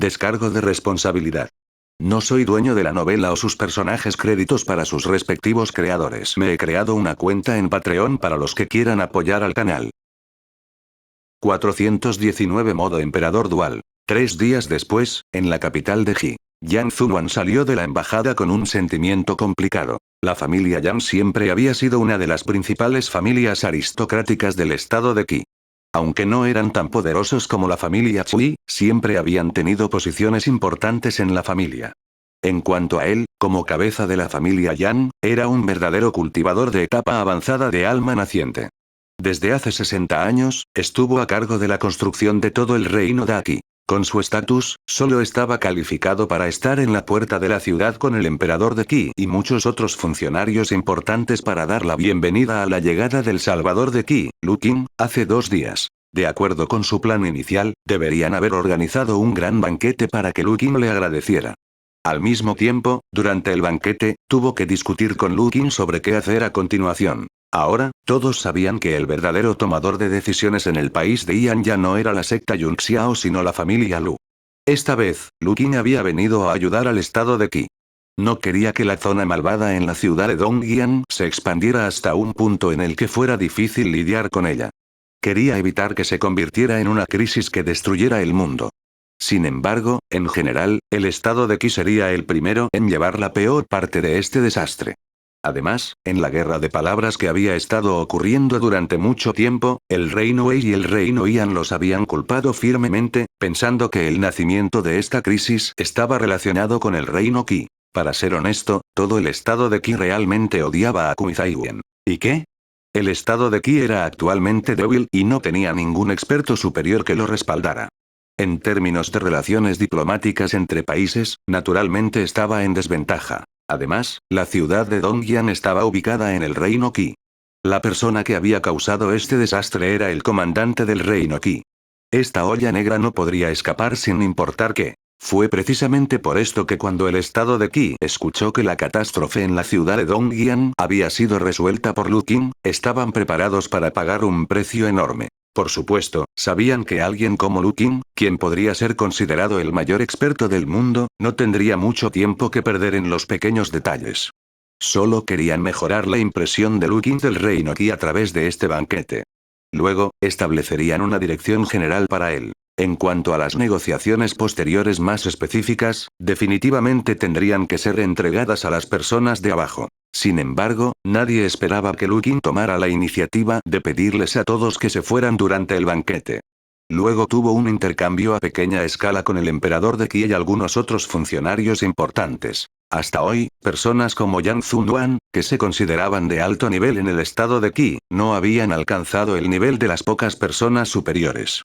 Descargo de responsabilidad. No soy dueño de la novela o sus personajes, créditos para sus respectivos creadores. Me he creado una cuenta en Patreon para los que quieran apoyar al canal. 419 Modo Emperador Dual. 3 días después, en la capital de Qi, Yang Zuan salió de la embajada con un sentimiento complicado. La familia Yang siempre había sido una de las principales familias aristocráticas del estado de Qi. Aunque no eran tan poderosos como la familia Chui, siempre habían tenido posiciones importantes en la familia. En cuanto a él, como cabeza de la familia Yang, era un verdadero cultivador de etapa avanzada de alma naciente. Desde hace 60 años, estuvo a cargo de la construcción de todo el reino de Qi. Con su estatus, solo estaba calificado para estar en la puerta de la ciudad con el emperador de Qi y muchos otros funcionarios importantes para dar la bienvenida a la llegada del Salvador de Qi, Lu Qing, hace 2 días. De acuerdo con su plan inicial, deberían haber organizado un gran banquete para que Lu Qing le agradeciera. Al mismo tiempo, durante el banquete, tuvo que discutir con Lu Qing sobre qué hacer a continuación. Ahora, todos sabían que el verdadero tomador de decisiones en el país de Yan ya no era la secta Yunxiao sino la familia Lu. Esta vez, Lu Qing había venido a ayudar al estado de Qi. No quería que la zona malvada en la ciudad de Dongyan se expandiera hasta un punto en el que fuera difícil lidiar con ella. Quería evitar que se convirtiera en una crisis que destruyera el mundo. Sin embargo, en general, el estado de Qi sería el primero en llevar la peor parte de este desastre. Además, en la guerra de palabras que había estado ocurriendo durante mucho tiempo, el reino Wei y el reino Yan los habían culpado firmemente, pensando que el nacimiento de esta crisis estaba relacionado con el reino Qi. Para ser honesto, todo el estado de Qi realmente odiaba a Kuizaiwen. ¿Y qué? El estado de Qi era actualmente débil y no tenía ningún experto superior que lo respaldara. En términos de relaciones diplomáticas entre países, naturalmente estaba en desventaja. Además, la ciudad de Dongyan estaba ubicada en el reino Qi. La persona que había causado este desastre era el comandante del reino Qi. Esta olla negra no podría escapar sin importar qué. Fue precisamente por esto que cuando el estado de Qi escuchó que la catástrofe en la ciudad de Dongyan había sido resuelta por Lu Qing, estaban preparados para pagar un precio enorme. Por supuesto, sabían que alguien como Lu Qing, quien podría ser considerado el mayor experto del mundo, no tendría mucho tiempo que perder en los pequeños detalles. Solo querían mejorar la impresión de Lu Qing del reino Qi a través de este banquete. Luego, establecerían una dirección general para él. En cuanto a las negociaciones posteriores más específicas, definitivamente tendrían que ser entregadas a las personas de abajo. Sin embargo, nadie esperaba que Lu Qing tomara la iniciativa de pedirles a todos que se fueran durante el banquete. Luego tuvo un intercambio a pequeña escala con el emperador de Qi y algunos otros funcionarios importantes. Hasta hoy, personas como Yang Zuan, que se consideraban de alto nivel en el estado de Qi, no habían alcanzado el nivel de las pocas personas superiores.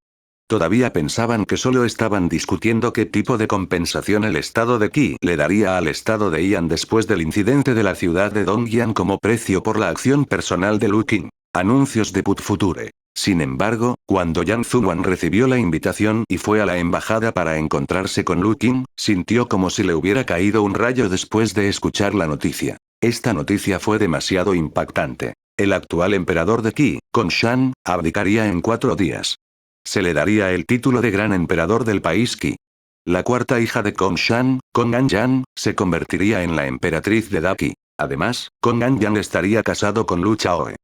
Todavía pensaban que solo estaban discutiendo qué tipo de compensación el estado de Qi le daría al estado de Yan después del incidente de la ciudad de Dongyan como precio por la acción personal de Lu Qing. Anuncios de Put Future. Sin embargo, cuando Yang Zuan recibió la invitación y fue a la embajada para encontrarse con Lu Qing, sintió como si le hubiera caído un rayo después de escuchar la noticia. Esta noticia fue demasiado impactante. El actual emperador de Qi, Kongshan, abdicaría en 4 días. Se le daría el título de Gran Emperador del país Qi. La cuarta hija de Kongshan, Konganyan, se convertiría en la emperatriz de Qi. Además, Konganyan estaría casado con Lu Chaoe.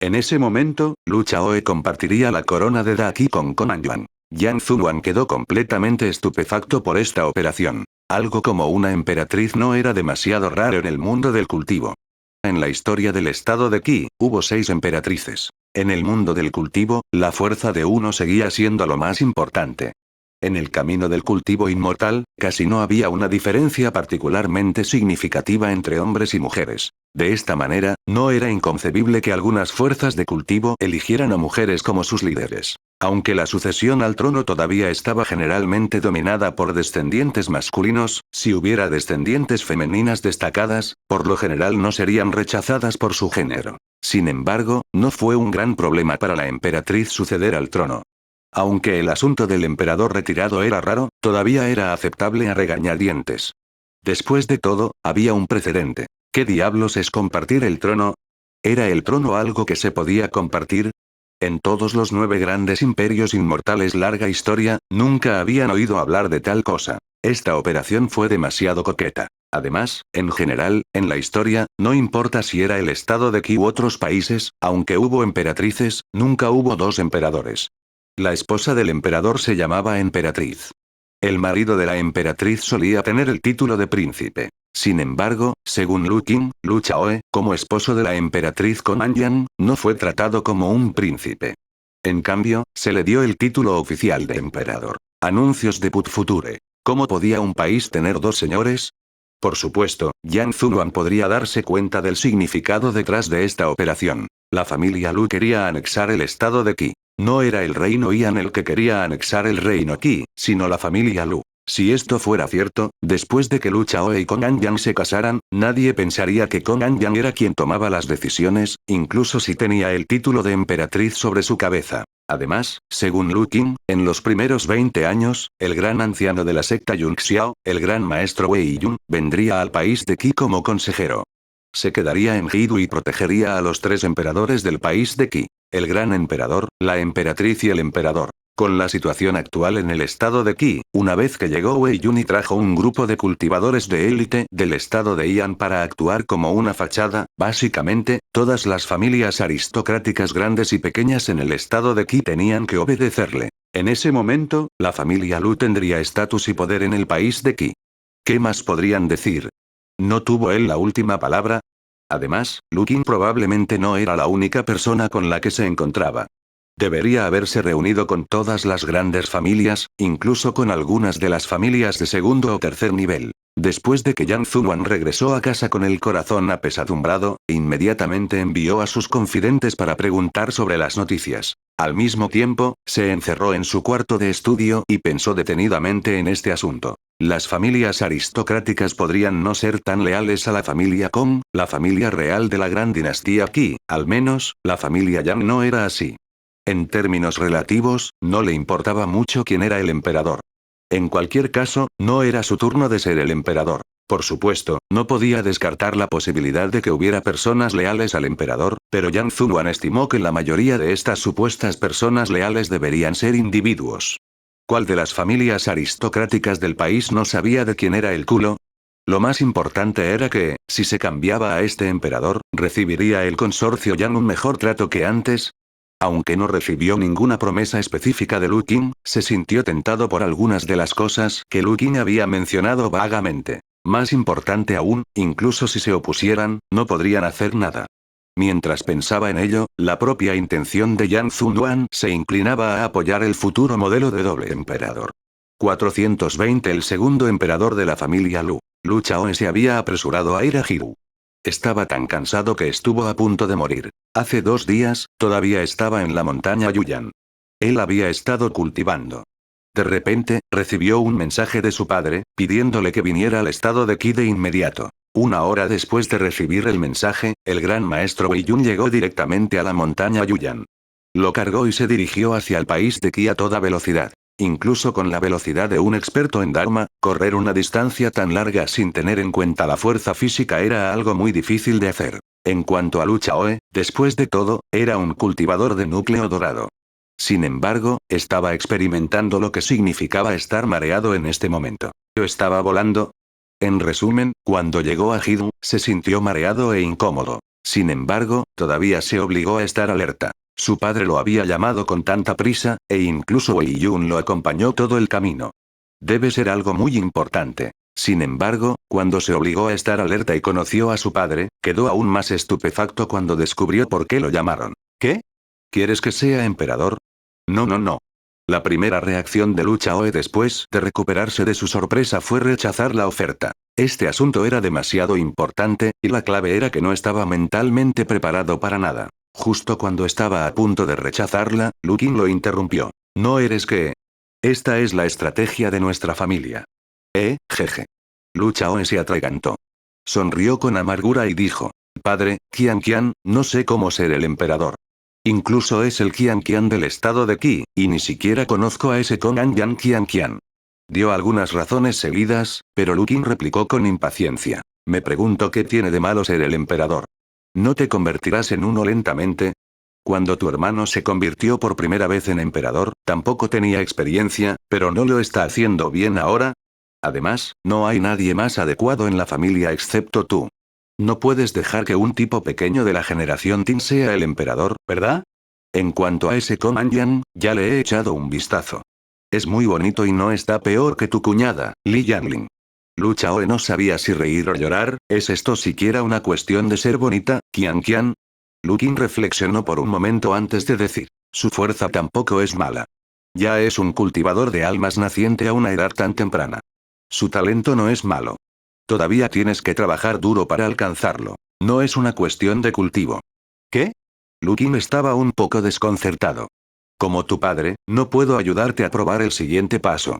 En ese momento, Lu Chaoe compartiría la corona de Qi con Konganyan. Yang Zuan quedó completamente estupefacto por esta operación. Algo como una emperatriz no era demasiado raro en el mundo del cultivo. En la historia del estado de Qi, hubo 6 emperatrices. En el mundo del cultivo, la fuerza de uno seguía siendo lo más importante. En el camino del cultivo inmortal, casi no había una diferencia particularmente significativa entre hombres y mujeres. De esta manera, no era inconcebible que algunas fuerzas de cultivo eligieran a mujeres como sus líderes. Aunque la sucesión al trono todavía estaba generalmente dominada por descendientes masculinos, si hubiera descendientes femeninas destacadas, por lo general no serían rechazadas por su género. Sin embargo, no fue un gran problema para la emperatriz suceder al trono. Aunque el asunto del emperador retirado era raro, todavía era aceptable a regañadientes. Después de todo, había un precedente. ¿Qué diablos es compartir el trono? ¿Era el trono algo que se podía compartir? En todos los 9 grandes imperios inmortales larga historia, nunca habían oído hablar de tal cosa. Esta operación fue demasiado coqueta. Además, en general, en la historia, no importa si era el estado de Qi u otros países, aunque hubo emperatrices, nunca hubo 2 emperadores. La esposa del emperador se llamaba emperatriz. El marido de la emperatriz solía tener el título de príncipe. Sin embargo, según Lu Qing, Lu Chaoe, como esposo de la emperatriz Konganyan, no fue tratado como un príncipe. En cambio, se le dio el título oficial de emperador. Anuncios de Put Future. ¿Cómo podía un país tener 2 señores? Por supuesto, Yang Zuan podría darse cuenta del significado detrás de esta operación. La familia Lu quería anexar el estado de Qi. No era el reino Yan el que quería anexar el reino Qi, sino la familia Lu. Si esto fuera cierto, después de que Lu Chaoe y Konganyan se casaran, nadie pensaría que Konganyan era quien tomaba las decisiones, incluso si tenía el título de emperatriz sobre su cabeza. Además, según Lu Qing, en los primeros 20 años, el gran anciano de la secta Yunxiao, el gran maestro Wei Yun, vendría al país de Qi como consejero. Se quedaría en Hidu y protegería a los 3 emperadores del país de Qi. El gran emperador, la emperatriz y el emperador. Con la situación actual en el estado de Qi, una vez que llegó Wei Yun y trajo un grupo de cultivadores de élite del estado de Yan para actuar como una fachada, básicamente, todas las familias aristocráticas grandes y pequeñas en el estado de Qi tenían que obedecerle. En ese momento, la familia Lu tendría estatus y poder en el país de Qi. ¿Qué más podrían decir? ¿No tuvo él la última palabra? Además, Lu Qing probablemente no era la única persona con la que se encontraba. Debería haberse reunido con todas las grandes familias, incluso con algunas de las familias de segundo o tercer nivel. Después de que Yang Zuan regresó a casa con el corazón apesadumbrado, inmediatamente envió a sus confidentes para preguntar sobre las noticias. Al mismo tiempo, se encerró en su cuarto de estudio y pensó detenidamente en este asunto. Las familias aristocráticas podrían no ser tan leales a la familia Kong, la familia real de la gran dinastía Qi, al menos, la familia Yang no era así. En términos relativos, no le importaba mucho quién era el emperador. En cualquier caso, no era su turno de ser el emperador. Por supuesto, no podía descartar la posibilidad de que hubiera personas leales al emperador, pero Yang Zuan estimó que la mayoría de estas supuestas personas leales deberían ser individuos. ¿Cuál de las familias aristocráticas del país no sabía de quién era el culo? Lo más importante era que, si se cambiaba a este emperador, recibiría el consorcio Yang un mejor trato que antes. Aunque no recibió ninguna promesa específica de Lu Qing, se sintió tentado por algunas de las cosas que Lu Qing había mencionado vagamente. Más importante aún, incluso si se opusieran, no podrían hacer nada. Mientras pensaba en ello, la propia intención de Yang Zuan se inclinaba a apoyar el futuro modelo de doble emperador. 420 El segundo emperador de la familia Lu. Lu Chaoe se había apresurado a ir a Hiru. Estaba tan cansado que estuvo a punto de morir. Hace 2 días, todavía estaba en la montaña Yuyan. Él había estado cultivando. De repente, recibió un mensaje de su padre, pidiéndole que viniera al estado de Qi de inmediato. 1 hora después de recibir el mensaje, el gran maestro Wei Yun llegó directamente a la montaña Yuyan. Lo cargó y se dirigió hacia el país de Qi a toda velocidad. Incluso con la velocidad de un experto en Dharma, correr una distancia tan larga sin tener en cuenta la fuerza física era algo muy difícil de hacer. En cuanto a Lu Chaoe, después de todo, era un cultivador de núcleo dorado. Sin embargo, estaba experimentando lo que significaba estar mareado en este momento. ¿Yo estaba volando? En resumen, cuando llegó a Hidu, se sintió mareado e incómodo. Sin embargo, todavía se obligó a estar alerta. Su padre lo había llamado con tanta prisa, e incluso Wei Yun lo acompañó todo el camino. Debe ser algo muy importante. Sin embargo, cuando se obligó a estar alerta y conoció a su padre, quedó aún más estupefacto cuando descubrió por qué lo llamaron. ¿Qué? ¿Quieres que sea emperador? No, no, no. La primera reacción de Lu Chaoe después de recuperarse de su sorpresa fue rechazar la oferta. Este asunto era demasiado importante, y la clave era que no estaba mentalmente preparado para nada. Justo cuando estaba a punto de rechazarla, Lu Qing lo interrumpió. ¿No eres que? Esta es la estrategia de nuestra familia. Jeje. Lu Chaoe se atragantó. Sonrió con amargura y dijo. Padre, Qian, no sé cómo ser el emperador. Incluso es el Qian del estado de Qi, y ni siquiera conozco a ese Konganyan Qian. Dio algunas razones seguidas, pero Lu Qing replicó con impaciencia. Me pregunto qué tiene de malo ser el emperador. ¿No te convertirás en uno lentamente? Cuando tu hermano se convirtió por primera vez en emperador, tampoco tenía experiencia, pero no lo está haciendo bien ahora. Además, no hay nadie más adecuado en la familia excepto tú. No puedes dejar que un tipo pequeño de la generación Tin sea el emperador, ¿verdad? En cuanto a ese Ko Man-yang, ya le he echado un vistazo. Es muy bonito y no está peor que tu cuñada, Li Yanling. Lu Chaoe no sabía si reír o llorar. ¿Es esto siquiera una cuestión de ser bonita, Qian Qian? Lu Qin reflexionó por un momento antes de decir. Su fuerza tampoco es mala. Ya es un cultivador de almas naciente a una edad tan temprana. Su talento no es malo. Todavía tienes que trabajar duro para alcanzarlo. No es una cuestión de cultivo. ¿Qué? Lu Qin estaba un poco desconcertado. Como tu padre, no puedo ayudarte a probar el siguiente paso.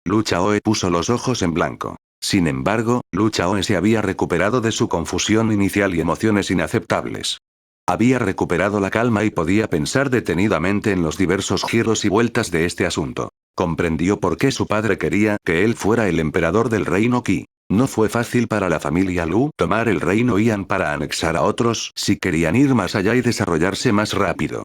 Lu Chaoe puso los ojos en blanco. Sin embargo, Lu Chaoe se había recuperado de su confusión inicial y emociones inaceptables. Había recuperado la calma y podía pensar detenidamente en los diversos giros y vueltas de este asunto. Comprendió por qué su padre quería que él fuera el emperador del reino Qi. No fue fácil para la familia Lu tomar el reino Yan para anexar a otros si querían ir más allá y desarrollarse más rápido.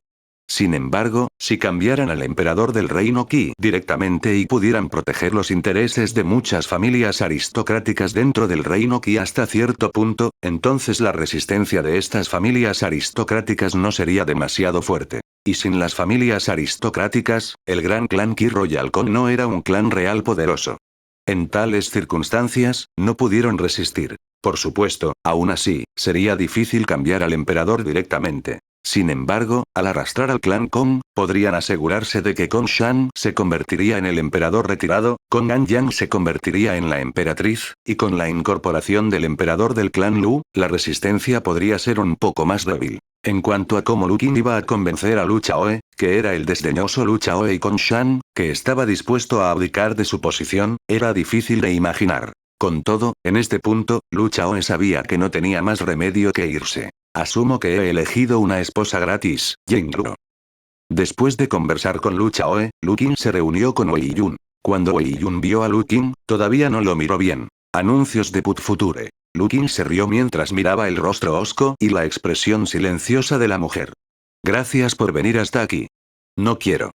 Sin embargo, si cambiaran al emperador del reino Qi directamente y pudieran proteger los intereses de muchas familias aristocráticas dentro del reino Qi hasta cierto punto, entonces la resistencia de estas familias aristocráticas no sería demasiado fuerte. Y sin las familias aristocráticas, el gran clan Qi Royal Con no era un clan real poderoso. En tales circunstancias, no pudieron resistir. Por supuesto, aún así, sería difícil cambiar al emperador directamente. Sin embargo, al arrastrar al clan Kong, podrían asegurarse de que Kong Shan se convertiría en el emperador retirado, Kong Anyang se convertiría en la emperatriz, y con la incorporación del emperador del clan Lu, la resistencia podría ser un poco más débil. En cuanto a cómo Lu Qin iba a convencer a Lu Chaoe, que era el desdeñoso Lu Chaoe y Kong Shan, que estaba dispuesto a abdicar de su posición, era difícil de imaginar. Con todo, en este punto, Lu Chaoe sabía que no tenía más remedio que irse. Asumo que he elegido una esposa gratis, Yingluo. Después de conversar con Lu Chaoe, Lu Qin se reunió con Wei Yun. Cuando Wei Yun vio a Lu Qin, todavía no lo miró bien. Anuncios de Put Future. Lu Qin se rió mientras miraba el rostro hosco y la expresión silenciosa de la mujer. Gracias por venir hasta aquí. No quiero.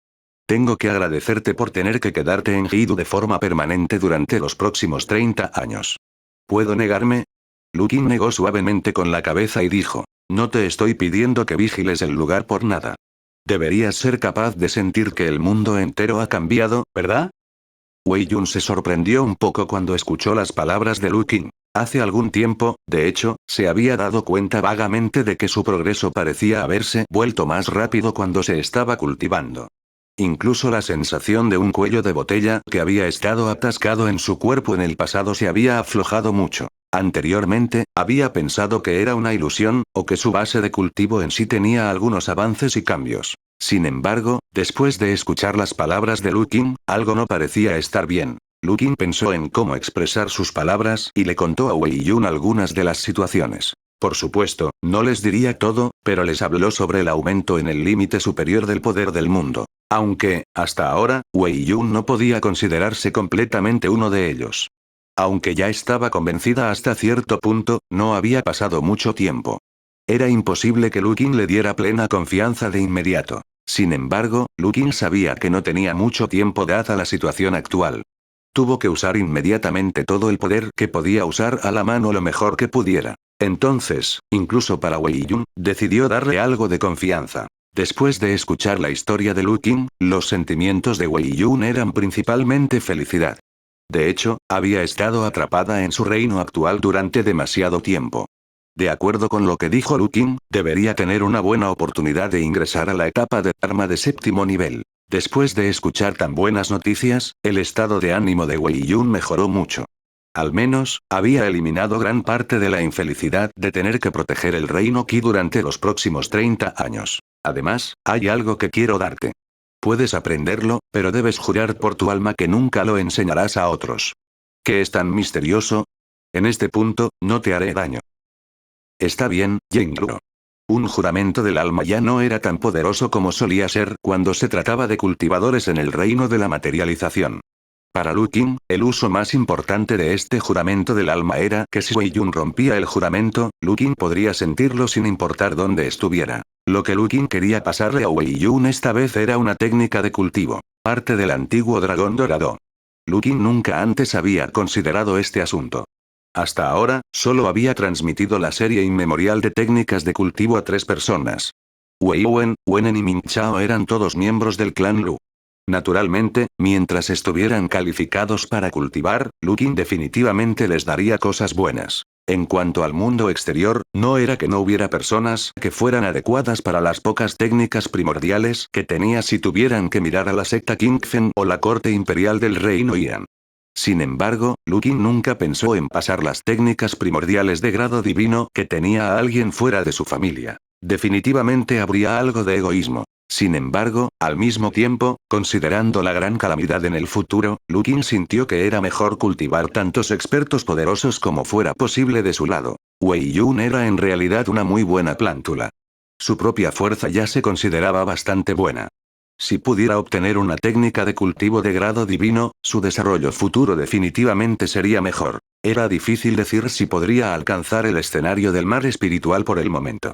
Tengo que agradecerte por tener que quedarte en Hidu de forma permanente durante los próximos 30 años. ¿Puedo negarme? Lu Qin negó suavemente con la cabeza y dijo. No te estoy pidiendo que vigiles el lugar por nada. Deberías ser capaz de sentir que el mundo entero ha cambiado, ¿verdad? Wei Yun se sorprendió un poco cuando escuchó las palabras de Lu Qin. Hace algún tiempo, de hecho, se había dado cuenta vagamente de que su progreso parecía haberse vuelto más rápido cuando se estaba cultivando. Incluso la sensación de un cuello de botella que había estado atascado en su cuerpo en el pasado se había aflojado mucho. Anteriormente, había pensado que era una ilusión, o que su base de cultivo en sí tenía algunos avances y cambios. Sin embargo, después de escuchar las palabras de Lu Qin, algo no parecía estar bien. Lu Qin pensó en cómo expresar sus palabras y le contó a Wei Yun algunas de las situaciones. Por supuesto, no les diría todo, pero les habló sobre el aumento en el límite superior del poder del mundo. Aunque, hasta ahora, Wei Yun no podía considerarse completamente uno de ellos. Aunque ya estaba convencida hasta cierto punto, no había pasado mucho tiempo. Era imposible que Lu Qin le diera plena confianza de inmediato. Sin embargo, Lu Qin sabía que no tenía mucho tiempo dada la situación actual. Tuvo que usar inmediatamente todo el poder que podía usar a la mano lo mejor que pudiera. Entonces, incluso para Wei Yun, decidió darle algo de confianza. Después de escuchar la historia de Lu Qin, los sentimientos de Wei Yun eran principalmente felicidad. De hecho, había estado atrapada en su reino actual durante demasiado tiempo. De acuerdo con lo que dijo Lu Qin, debería tener una buena oportunidad de ingresar a la etapa de Dharma de 7º nivel. Después de escuchar tan buenas noticias, el estado de ánimo de Wei Yun mejoró mucho. Al menos, había eliminado gran parte de la infelicidad de tener que proteger el reino Qi durante los próximos 30 años. Además, hay algo que quiero darte. Puedes aprenderlo, pero debes jurar por tu alma que nunca lo enseñarás a otros. ¿Qué es tan misterioso? En este punto, no te haré daño. Está bien, Yingluo. Un juramento del alma ya no era tan poderoso como solía ser cuando se trataba de cultivadores en el reino de la materialización. Para Lu Qin, el uso más importante de este juramento del alma era que si Wei Yun rompía el juramento, Lu Qin podría sentirlo sin importar dónde estuviera. Lo que Lu Qin quería pasarle a Wei Yun esta vez era una técnica de cultivo, parte del antiguo dragón dorado. Lu Qin nunca antes había considerado este asunto. Hasta ahora, solo había transmitido la serie inmemorial de técnicas de cultivo a 3 personas. Wei Wen, Wenen y Min Chao eran todos miembros del clan Lu. Naturalmente, mientras estuvieran calificados para cultivar, Lu Qin definitivamente les daría cosas buenas. En cuanto al mundo exterior, no era que no hubiera personas que fueran adecuadas para las pocas técnicas primordiales que tenía si tuvieran que mirar a la secta Qingfen o la corte imperial del reino Yan. Sin embargo, Lu Qin nunca pensó en pasar las técnicas primordiales de grado divino que tenía a alguien fuera de su familia. Definitivamente habría algo de egoísmo. Sin embargo, al mismo tiempo, considerando la gran calamidad en el futuro, Lu Qin sintió que era mejor cultivar tantos expertos poderosos como fuera posible de su lado. Wei Yun era en realidad una muy buena plántula. Su propia fuerza ya se consideraba bastante buena. Si pudiera obtener una técnica de cultivo de grado divino, su desarrollo futuro definitivamente sería mejor. Era difícil decir si podría alcanzar el escenario del mar espiritual por el momento.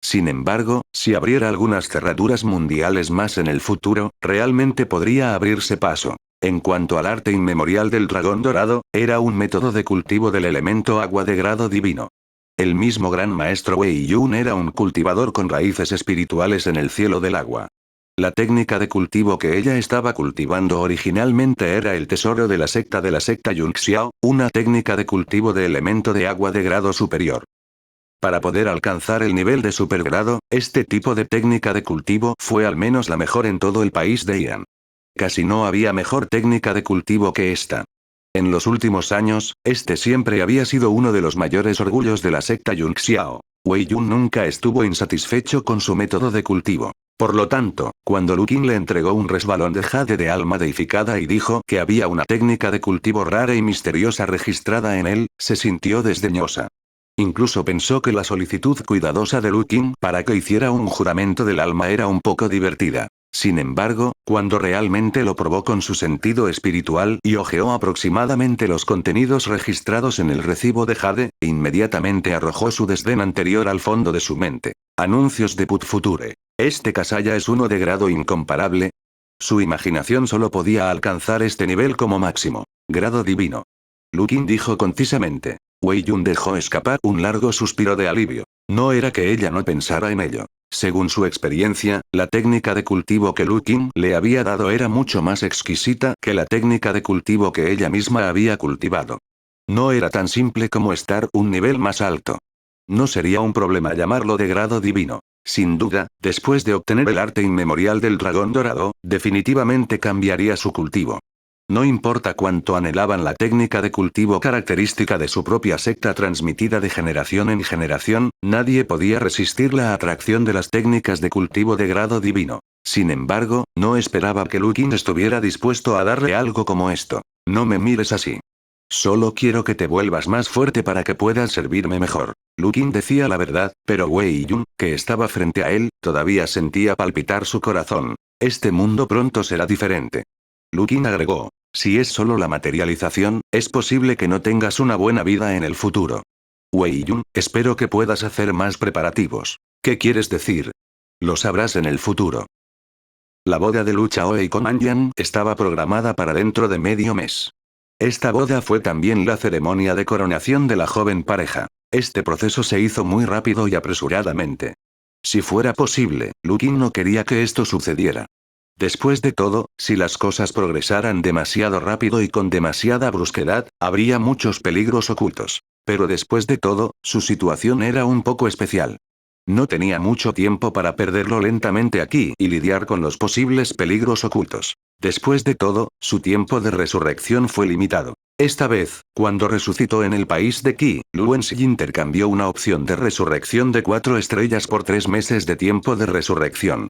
Sin embargo, si abriera algunas cerraduras mundiales más en el futuro, realmente podría abrirse paso. En cuanto al arte inmemorial del dragón dorado, era un método de cultivo del elemento agua de grado divino. El mismo gran maestro Wei Yun era un cultivador con raíces espirituales en el cielo del agua. La técnica de cultivo que ella estaba cultivando originalmente era el tesoro de la secta Yunxiao, una técnica de cultivo de elemento de agua de grado superior. Para poder alcanzar el nivel de supergrado, este tipo de técnica de cultivo fue al menos la mejor en todo el país de Yan. Casi no había mejor técnica de cultivo que esta. En los últimos años, este siempre había sido uno de los mayores orgullos de la secta Yunxiao. Wei Yun nunca estuvo insatisfecho con su método de cultivo. Por lo tanto, cuando Lu Qin le entregó un resbalón de jade de alma deificada y dijo que había una técnica de cultivo rara y misteriosa registrada en él, se sintió desdeñosa. Incluso pensó que la solicitud cuidadosa de Lu Qin para que hiciera un juramento del alma era un poco divertida. Sin embargo, cuando realmente lo probó con su sentido espiritual y hojeó aproximadamente los contenidos registrados en el recibo de jade, inmediatamente arrojó su desdén anterior al fondo de su mente. Anuncios de Put Future. ¿Este Kasaya es uno de grado incomparable? Su imaginación solo podía alcanzar este nivel como máximo. Grado divino. Lu Qin dijo concisamente. Wei Yun dejó escapar un largo suspiro de alivio. No era que ella no pensara en ello. Según su experiencia, la técnica de cultivo que Lu Qin le había dado era mucho más exquisita que la técnica de cultivo que ella misma había cultivado. No era tan simple como estar un nivel más alto. No sería un problema llamarlo de grado divino. Sin duda, después de obtener el arte inmemorial del dragón dorado, definitivamente cambiaría su cultivo. No importa cuánto anhelaban la técnica de cultivo característica de su propia secta transmitida de generación en generación, nadie podía resistir la atracción de las técnicas de cultivo de grado divino. Sin embargo, no esperaba que Lu Qin estuviera dispuesto a darle algo como esto. No me mires así. Solo quiero que te vuelvas más fuerte para que puedas servirme mejor. Lu Qin decía la verdad, pero Wei Yun, que estaba frente a él, todavía sentía palpitar su corazón. Este mundo pronto será diferente. Lu Qin agregó. Si es solo la materialización, es posible que no tengas una buena vida en el futuro. Wei Yun, espero que puedas hacer más preparativos. ¿Qué quieres decir? Lo sabrás en el futuro. La boda de Lu Chaoe con Anyan estaba programada para dentro de medio mes. Esta boda fue también la ceremonia de coronación de la joven pareja. Este proceso se hizo muy rápido y apresuradamente. Si fuera posible, Lu Qin no quería que esto sucediera. Después de todo, si las cosas progresaran demasiado rápido y con demasiada brusquedad, habría muchos peligros ocultos. Pero después de todo, su situación era un poco especial. No tenía mucho tiempo para perderlo lentamente aquí y lidiar con los posibles peligros ocultos. Después de todo, su tiempo de resurrección fue limitado. Esta vez, cuando resucitó en el país de Qi, Luenzi intercambió una opción de resurrección de 4 estrellas por 3 meses de tiempo de resurrección.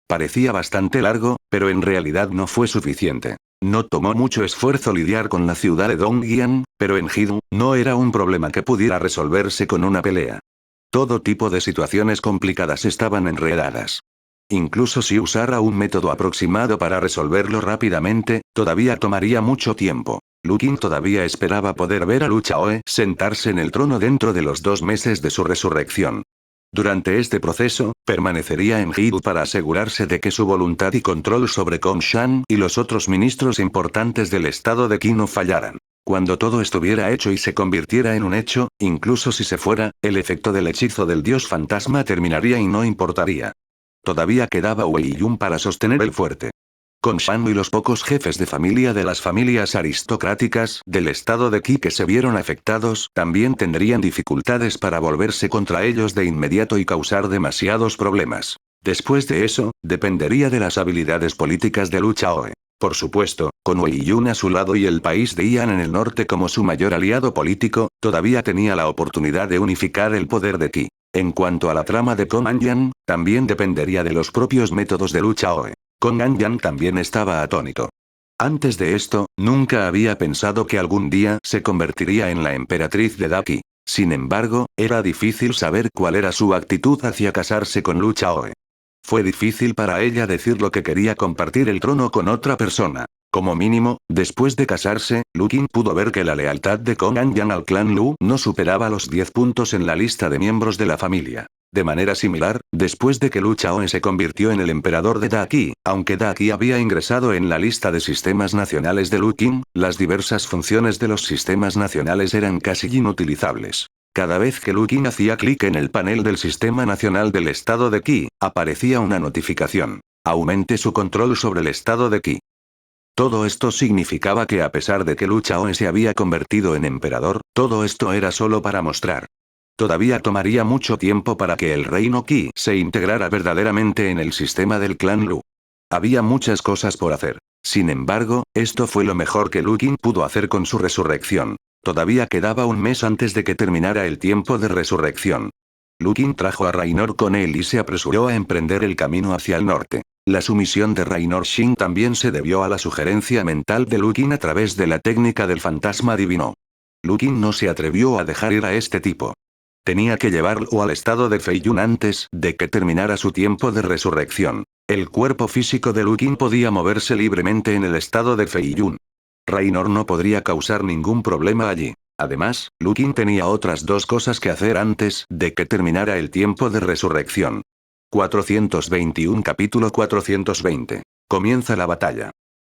Parecía bastante largo, pero en realidad no fue suficiente. No tomó mucho esfuerzo lidiar con la ciudad de Dongyan, pero en Hidu, no era un problema que pudiera resolverse con una pelea. Todo tipo de situaciones complicadas estaban enredadas. Incluso si usara un método aproximado para resolverlo rápidamente, todavía tomaría mucho tiempo. Lu Qin todavía esperaba poder ver a Lu Chaoe sentarse en el trono dentro de los 2 meses de su resurrección. Durante este proceso, permanecería en Hidu para asegurarse de que su voluntad y control sobre Kongshan y los otros ministros importantes del estado de Qi no fallaran. Cuando todo estuviera hecho y se convirtiera en un hecho, incluso si se fuera, el efecto del hechizo del dios fantasma terminaría y no importaría. Todavía quedaba Wei Yun para sostener el fuerte. Kongshan y los pocos jefes de familia de las familias aristocráticas del estado de Qi que se vieron afectados también tendrían dificultades para volverse contra ellos de inmediato y causar demasiados problemas. Después de eso, dependería de las habilidades políticas de Lu Chaoe. Por supuesto, con Wei Yun a su lado y el país de Ian en el norte como su mayor aliado político, todavía tenía la oportunidad de unificar el poder de Qi. En cuanto a la trama de Kong Anyan, también dependería de los propios métodos de Lu Chaoe. Kong Anyan también estaba atónito. Antes de esto, nunca había pensado que algún día se convertiría en la emperatriz de Daqui. Sin embargo, era difícil saber cuál era su actitud hacia casarse con Lu Chaoe. Fue difícil para ella decir lo que quería compartir el trono con otra persona. Como mínimo, después de casarse, Lu Qin pudo ver que la lealtad de Kong Anyan al clan Lu no superaba los 10 puntos en la lista de miembros de la familia. De manera similar, después de que Lu Chaoe se convirtió en el emperador de Daqui, aunque Daqui había ingresado en la lista de sistemas nacionales de Lu Qin, las diversas funciones de los sistemas nacionales eran casi inutilizables. Cada vez que Lu Qin hacía clic en el panel del sistema nacional del estado de Qi, aparecía una notificación. Aumente su control sobre el estado de Qi. Todo esto significaba que a pesar de que Lu Chaoe se había convertido en emperador, todo esto era solo para mostrar. Todavía tomaría mucho tiempo para que el reino Qi se integrara verdaderamente en el sistema del clan Lu. Había muchas cosas por hacer. Sin embargo, esto fue lo mejor que Lu Qin pudo hacer con su resurrección. Todavía quedaba un mes antes de que terminara el tiempo de resurrección. Lu Qin trajo a Raynor con él y se apresuró a emprender el camino hacia el norte. La sumisión de Raynor Shin también se debió a la sugerencia mental de Lu Qin a través de la técnica del fantasma divino. Lu Qin no se atrevió a dejar ir a este tipo. Tenía que llevarlo al estado de Feiyun antes de que terminara su tiempo de resurrección. El cuerpo físico de Lu Qin podía moverse libremente en el estado de Feiyun. Raynor no podría causar ningún problema allí. Además, Lu Qin tenía otras dos cosas que hacer antes de que terminara el tiempo de resurrección. 421 Capítulo 420. Comienza la batalla.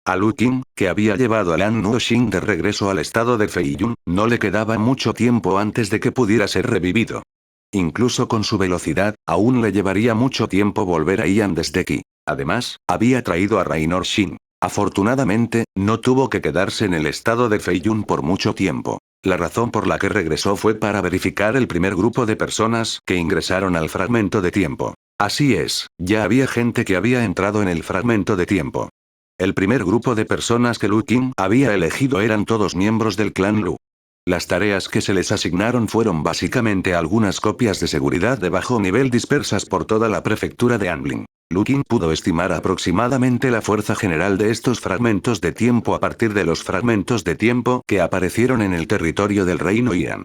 A Lu Qin, que había llevado a Lan Nuoxing de regreso al estado de Feiyun, no le quedaba mucho tiempo antes de que pudiera ser revivido. Incluso con su velocidad, aún le llevaría mucho tiempo volver a Ian desde aquí. Además, había traído a Raynor Shin. Afortunadamente, no tuvo que quedarse en el estado de Feiyun por mucho tiempo. La razón por la que regresó fue para verificar el primer grupo de personas que ingresaron al fragmento de tiempo. Así es, ya había gente que había entrado en el fragmento de tiempo. El primer grupo de personas que Lu Qin había elegido eran todos miembros del clan Lu. Las tareas que se les asignaron fueron básicamente algunas copias de seguridad de bajo nivel dispersas por toda la prefectura de Anling. Lu Qin pudo estimar aproximadamente la fuerza general de estos fragmentos de tiempo a partir de los fragmentos de tiempo que aparecieron en el territorio del reino Ian.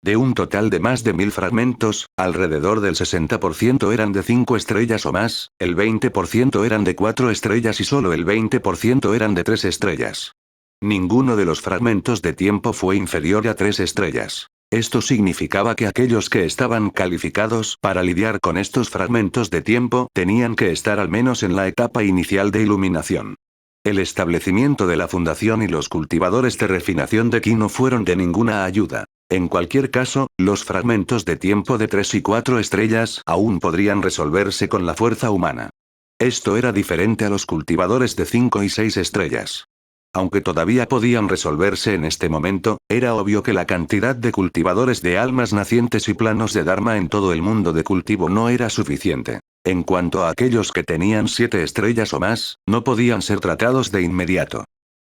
De un total de más de 1000 fragmentos, alrededor del 60% eran de 5 estrellas o más, el 20% eran de 4 estrellas y solo el 20% eran de 3 estrellas. Ninguno de los fragmentos de tiempo fue inferior a 3 estrellas. Esto significaba que aquellos que estaban calificados para lidiar con estos fragmentos de tiempo tenían que estar al menos en la etapa inicial de iluminación. El establecimiento de la fundación y los cultivadores de refinación de Qi no fueron de ninguna ayuda. En cualquier caso, los fragmentos de tiempo de 3 y 4 estrellas aún podrían resolverse con la fuerza humana. Esto era diferente a los cultivadores de 5 y 6 estrellas. Aunque todavía podían resolverse en este momento, era obvio que la cantidad de cultivadores de almas nacientes y planos de Dharma en todo el mundo de cultivo no era suficiente. En cuanto a aquellos que tenían 7 estrellas o más, no podían ser tratados de inmediato.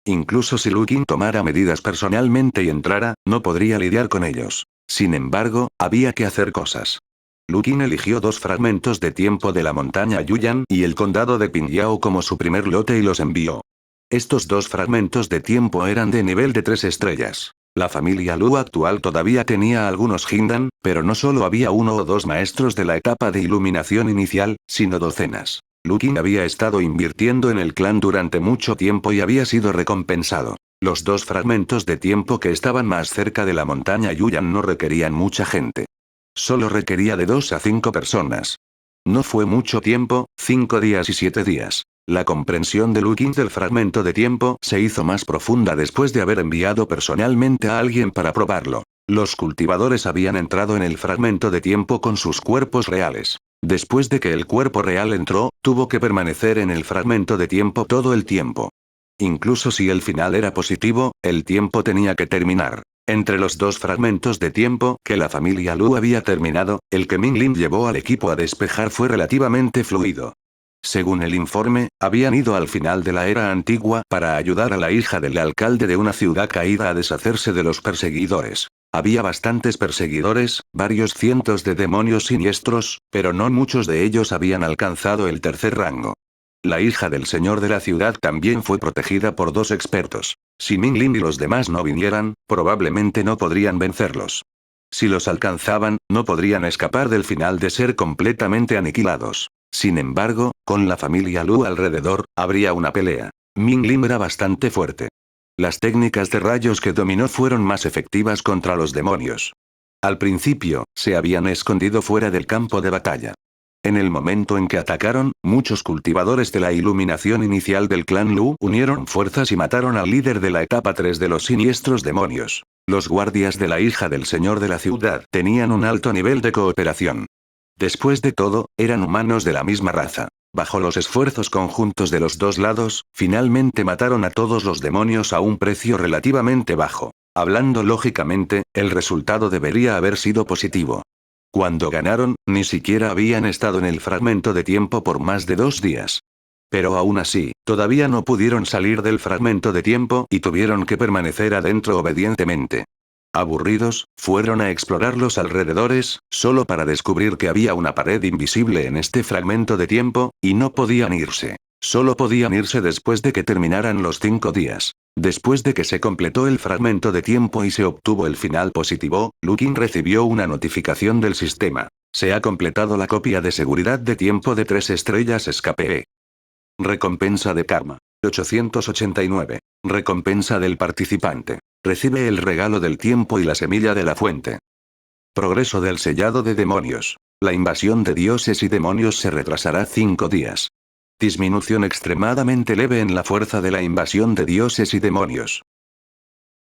Incluso si Lu Qin tomara medidas personalmente y entrara, no podría lidiar con ellos. Sin embargo, había que hacer cosas. Lu Qin eligió 2 fragmentos de tiempo de la montaña Yuyan y el condado de Pingyao como su primer lote y los envió. Estos 2 fragmentos de tiempo eran de nivel de 3 estrellas. La familia Lu actual todavía tenía algunos Hindan, pero no solo había 1 o 2 maestros de la etapa de iluminación inicial, sino docenas. Lu Qin había estado invirtiendo en el clan durante mucho tiempo y había sido recompensado. Los 2 fragmentos de tiempo que estaban más cerca de la montaña Yuyan no requerían mucha gente. Solo requería de 2 a 5 personas. No fue mucho tiempo, 5 días y 7 días. La comprensión de Lukin del fragmento de tiempo se hizo más profunda después de haber enviado personalmente a alguien para probarlo. Los cultivadores habían entrado en el fragmento de tiempo con sus cuerpos reales. Después de que el cuerpo real entró, tuvo que permanecer en el fragmento de tiempo todo el tiempo. Incluso si el final era positivo, el tiempo tenía que terminar. Entre los dos fragmentos de tiempo que la familia Lu había terminado, el que Ming Lin llevó al equipo a despejar fue relativamente fluido. Según el informe, habían ido al final de la era antigua para ayudar a la hija del alcalde de una ciudad caída a deshacerse de los perseguidores. Había bastantes perseguidores, varios cientos de demonios siniestros, pero no muchos de ellos habían alcanzado el tercer rango. La hija del señor de la ciudad también fue protegida por 2 expertos. Si Ming Lin y los demás no vinieran, probablemente no podrían vencerlos. Si los alcanzaban, no podrían escapar del final de ser completamente aniquilados. Sin embargo, con la familia Lu alrededor, habría una pelea. Ming Lin era bastante fuerte. Las técnicas de rayos que dominó fueron más efectivas contra los demonios. Al principio, se habían escondido fuera del campo de batalla. En el momento en que atacaron, muchos cultivadores de la iluminación inicial del clan Lu unieron fuerzas y mataron al líder de la etapa 3 de los siniestros demonios. Los guardias de la hija del señor de la ciudad tenían un alto nivel de cooperación. Después de todo, eran humanos de la misma raza. Bajo los esfuerzos conjuntos de los dos lados, finalmente mataron a todos los demonios a un precio relativamente bajo. Hablando lógicamente, el resultado debería haber sido positivo. Cuando ganaron, ni siquiera habían estado en el fragmento de tiempo por más de 2 días. Pero aún así, todavía no pudieron salir del fragmento de tiempo y tuvieron que permanecer adentro obedientemente. Aburridos, fueron a explorar los alrededores, solo para descubrir que había una pared invisible en este fragmento de tiempo, y no podían irse. Solo podían irse después de que terminaran los 5 días. Después de que se completó el fragmento de tiempo y se obtuvo el final positivo, Lukin recibió una notificación del sistema. Se ha completado la copia de seguridad de tiempo de 3 estrellas escape. Recompensa de karma. 889. Recompensa del participante. Recibe el regalo del tiempo y la semilla de la fuente. Progreso del sellado de demonios. La invasión de dioses y demonios se retrasará 5 días. Disminución extremadamente leve en la fuerza de la invasión de dioses y demonios.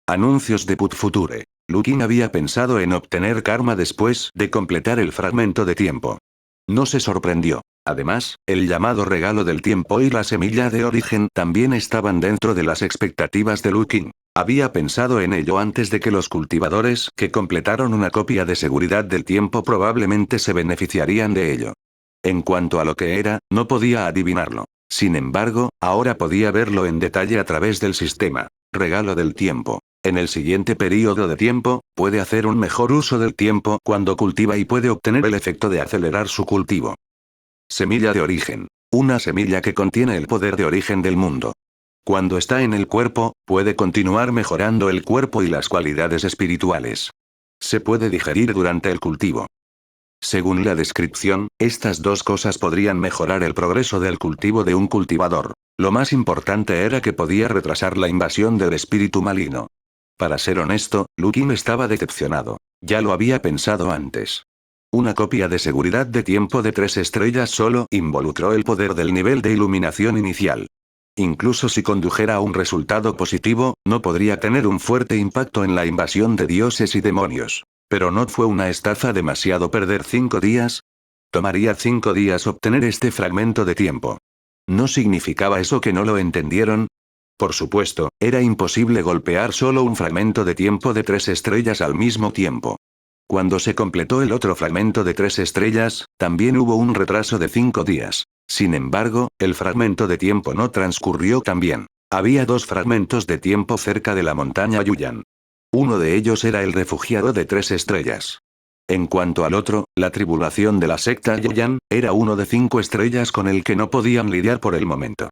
Anuncios de Put Future. Lukin había pensado en obtener karma después de completar el fragmento de tiempo. No se sorprendió. Además, el llamado regalo del tiempo y la semilla de origen también estaban dentro de las expectativas de Lukin. Había pensado en ello antes de que los cultivadores que completaron una copia de seguridad del tiempo probablemente se beneficiarían de ello. En cuanto a lo que era, no podía adivinarlo. Sin embargo, ahora podía verlo en detalle a través del sistema. Regalo del tiempo. En el siguiente período de tiempo, puede hacer un mejor uso del tiempo cuando cultiva y puede obtener el efecto de acelerar su cultivo. Semilla de origen. Una semilla que contiene el poder de origen del mundo. Cuando está en el cuerpo, puede continuar mejorando el cuerpo y las cualidades espirituales. Se puede digerir durante el cultivo. Según la descripción, estas 2 cosas podrían mejorar el progreso del cultivo de un cultivador. Lo más importante era que podía retrasar la invasión del espíritu maligno. Para ser honesto, Lukin estaba decepcionado. Ya lo había pensado antes. Una copia de seguridad de tiempo de 3 estrellas solo involucró el poder del nivel de iluminación inicial. Incluso si condujera a un resultado positivo, no podría tener un fuerte impacto en la invasión de dioses y demonios. Pero ¿no fue una estafa demasiado perder 5 días? Tomaría 5 días obtener este fragmento de tiempo. ¿No significaba eso que no lo entendieron? Por supuesto, era imposible golpear solo un fragmento de tiempo de 3 estrellas al mismo tiempo. Cuando se completó el otro fragmento de 3 estrellas, también hubo un retraso de 5 días. Sin embargo, el fragmento de tiempo no transcurrió tan bien. Había 2 fragmentos de tiempo cerca de la montaña Yuyan. Uno de ellos era el refugiado de 3 estrellas. En cuanto al otro, la tribulación de la secta Yuyan, era uno de 5 estrellas con el que no podían lidiar por el momento.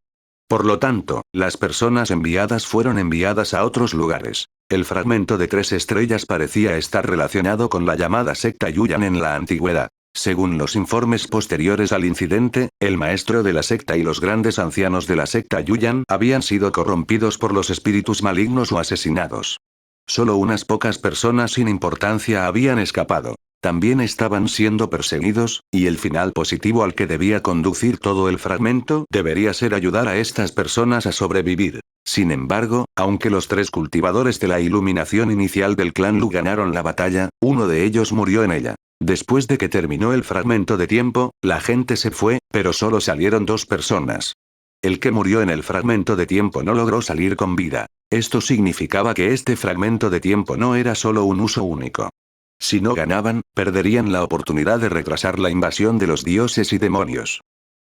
Por lo tanto, las personas enviadas fueron enviadas a otros lugares. El fragmento de 3 estrellas parecía estar relacionado con la llamada secta Yuyan en la antigüedad. Según los informes posteriores al incidente, el maestro de la secta y los grandes ancianos de la secta Yuyan habían sido corrompidos por los espíritus malignos o asesinados. Solo unas pocas personas sin importancia habían escapado. también estaban siendo perseguidos, y el final positivo al que debía conducir todo el fragmento debería ser ayudar a estas personas a sobrevivir. Sin embargo, aunque los 3 cultivadores de la iluminación inicial del clan Lu ganaron la batalla, uno de ellos murió en ella. Después de que terminó el fragmento de tiempo, la gente se fue, pero solo salieron 2 personas. El que murió en el fragmento de tiempo no logró salir con vida. Esto significaba que este fragmento de tiempo no era solo un uso único. Si no ganaban, perderían la oportunidad de retrasar la invasión de los dioses y demonios.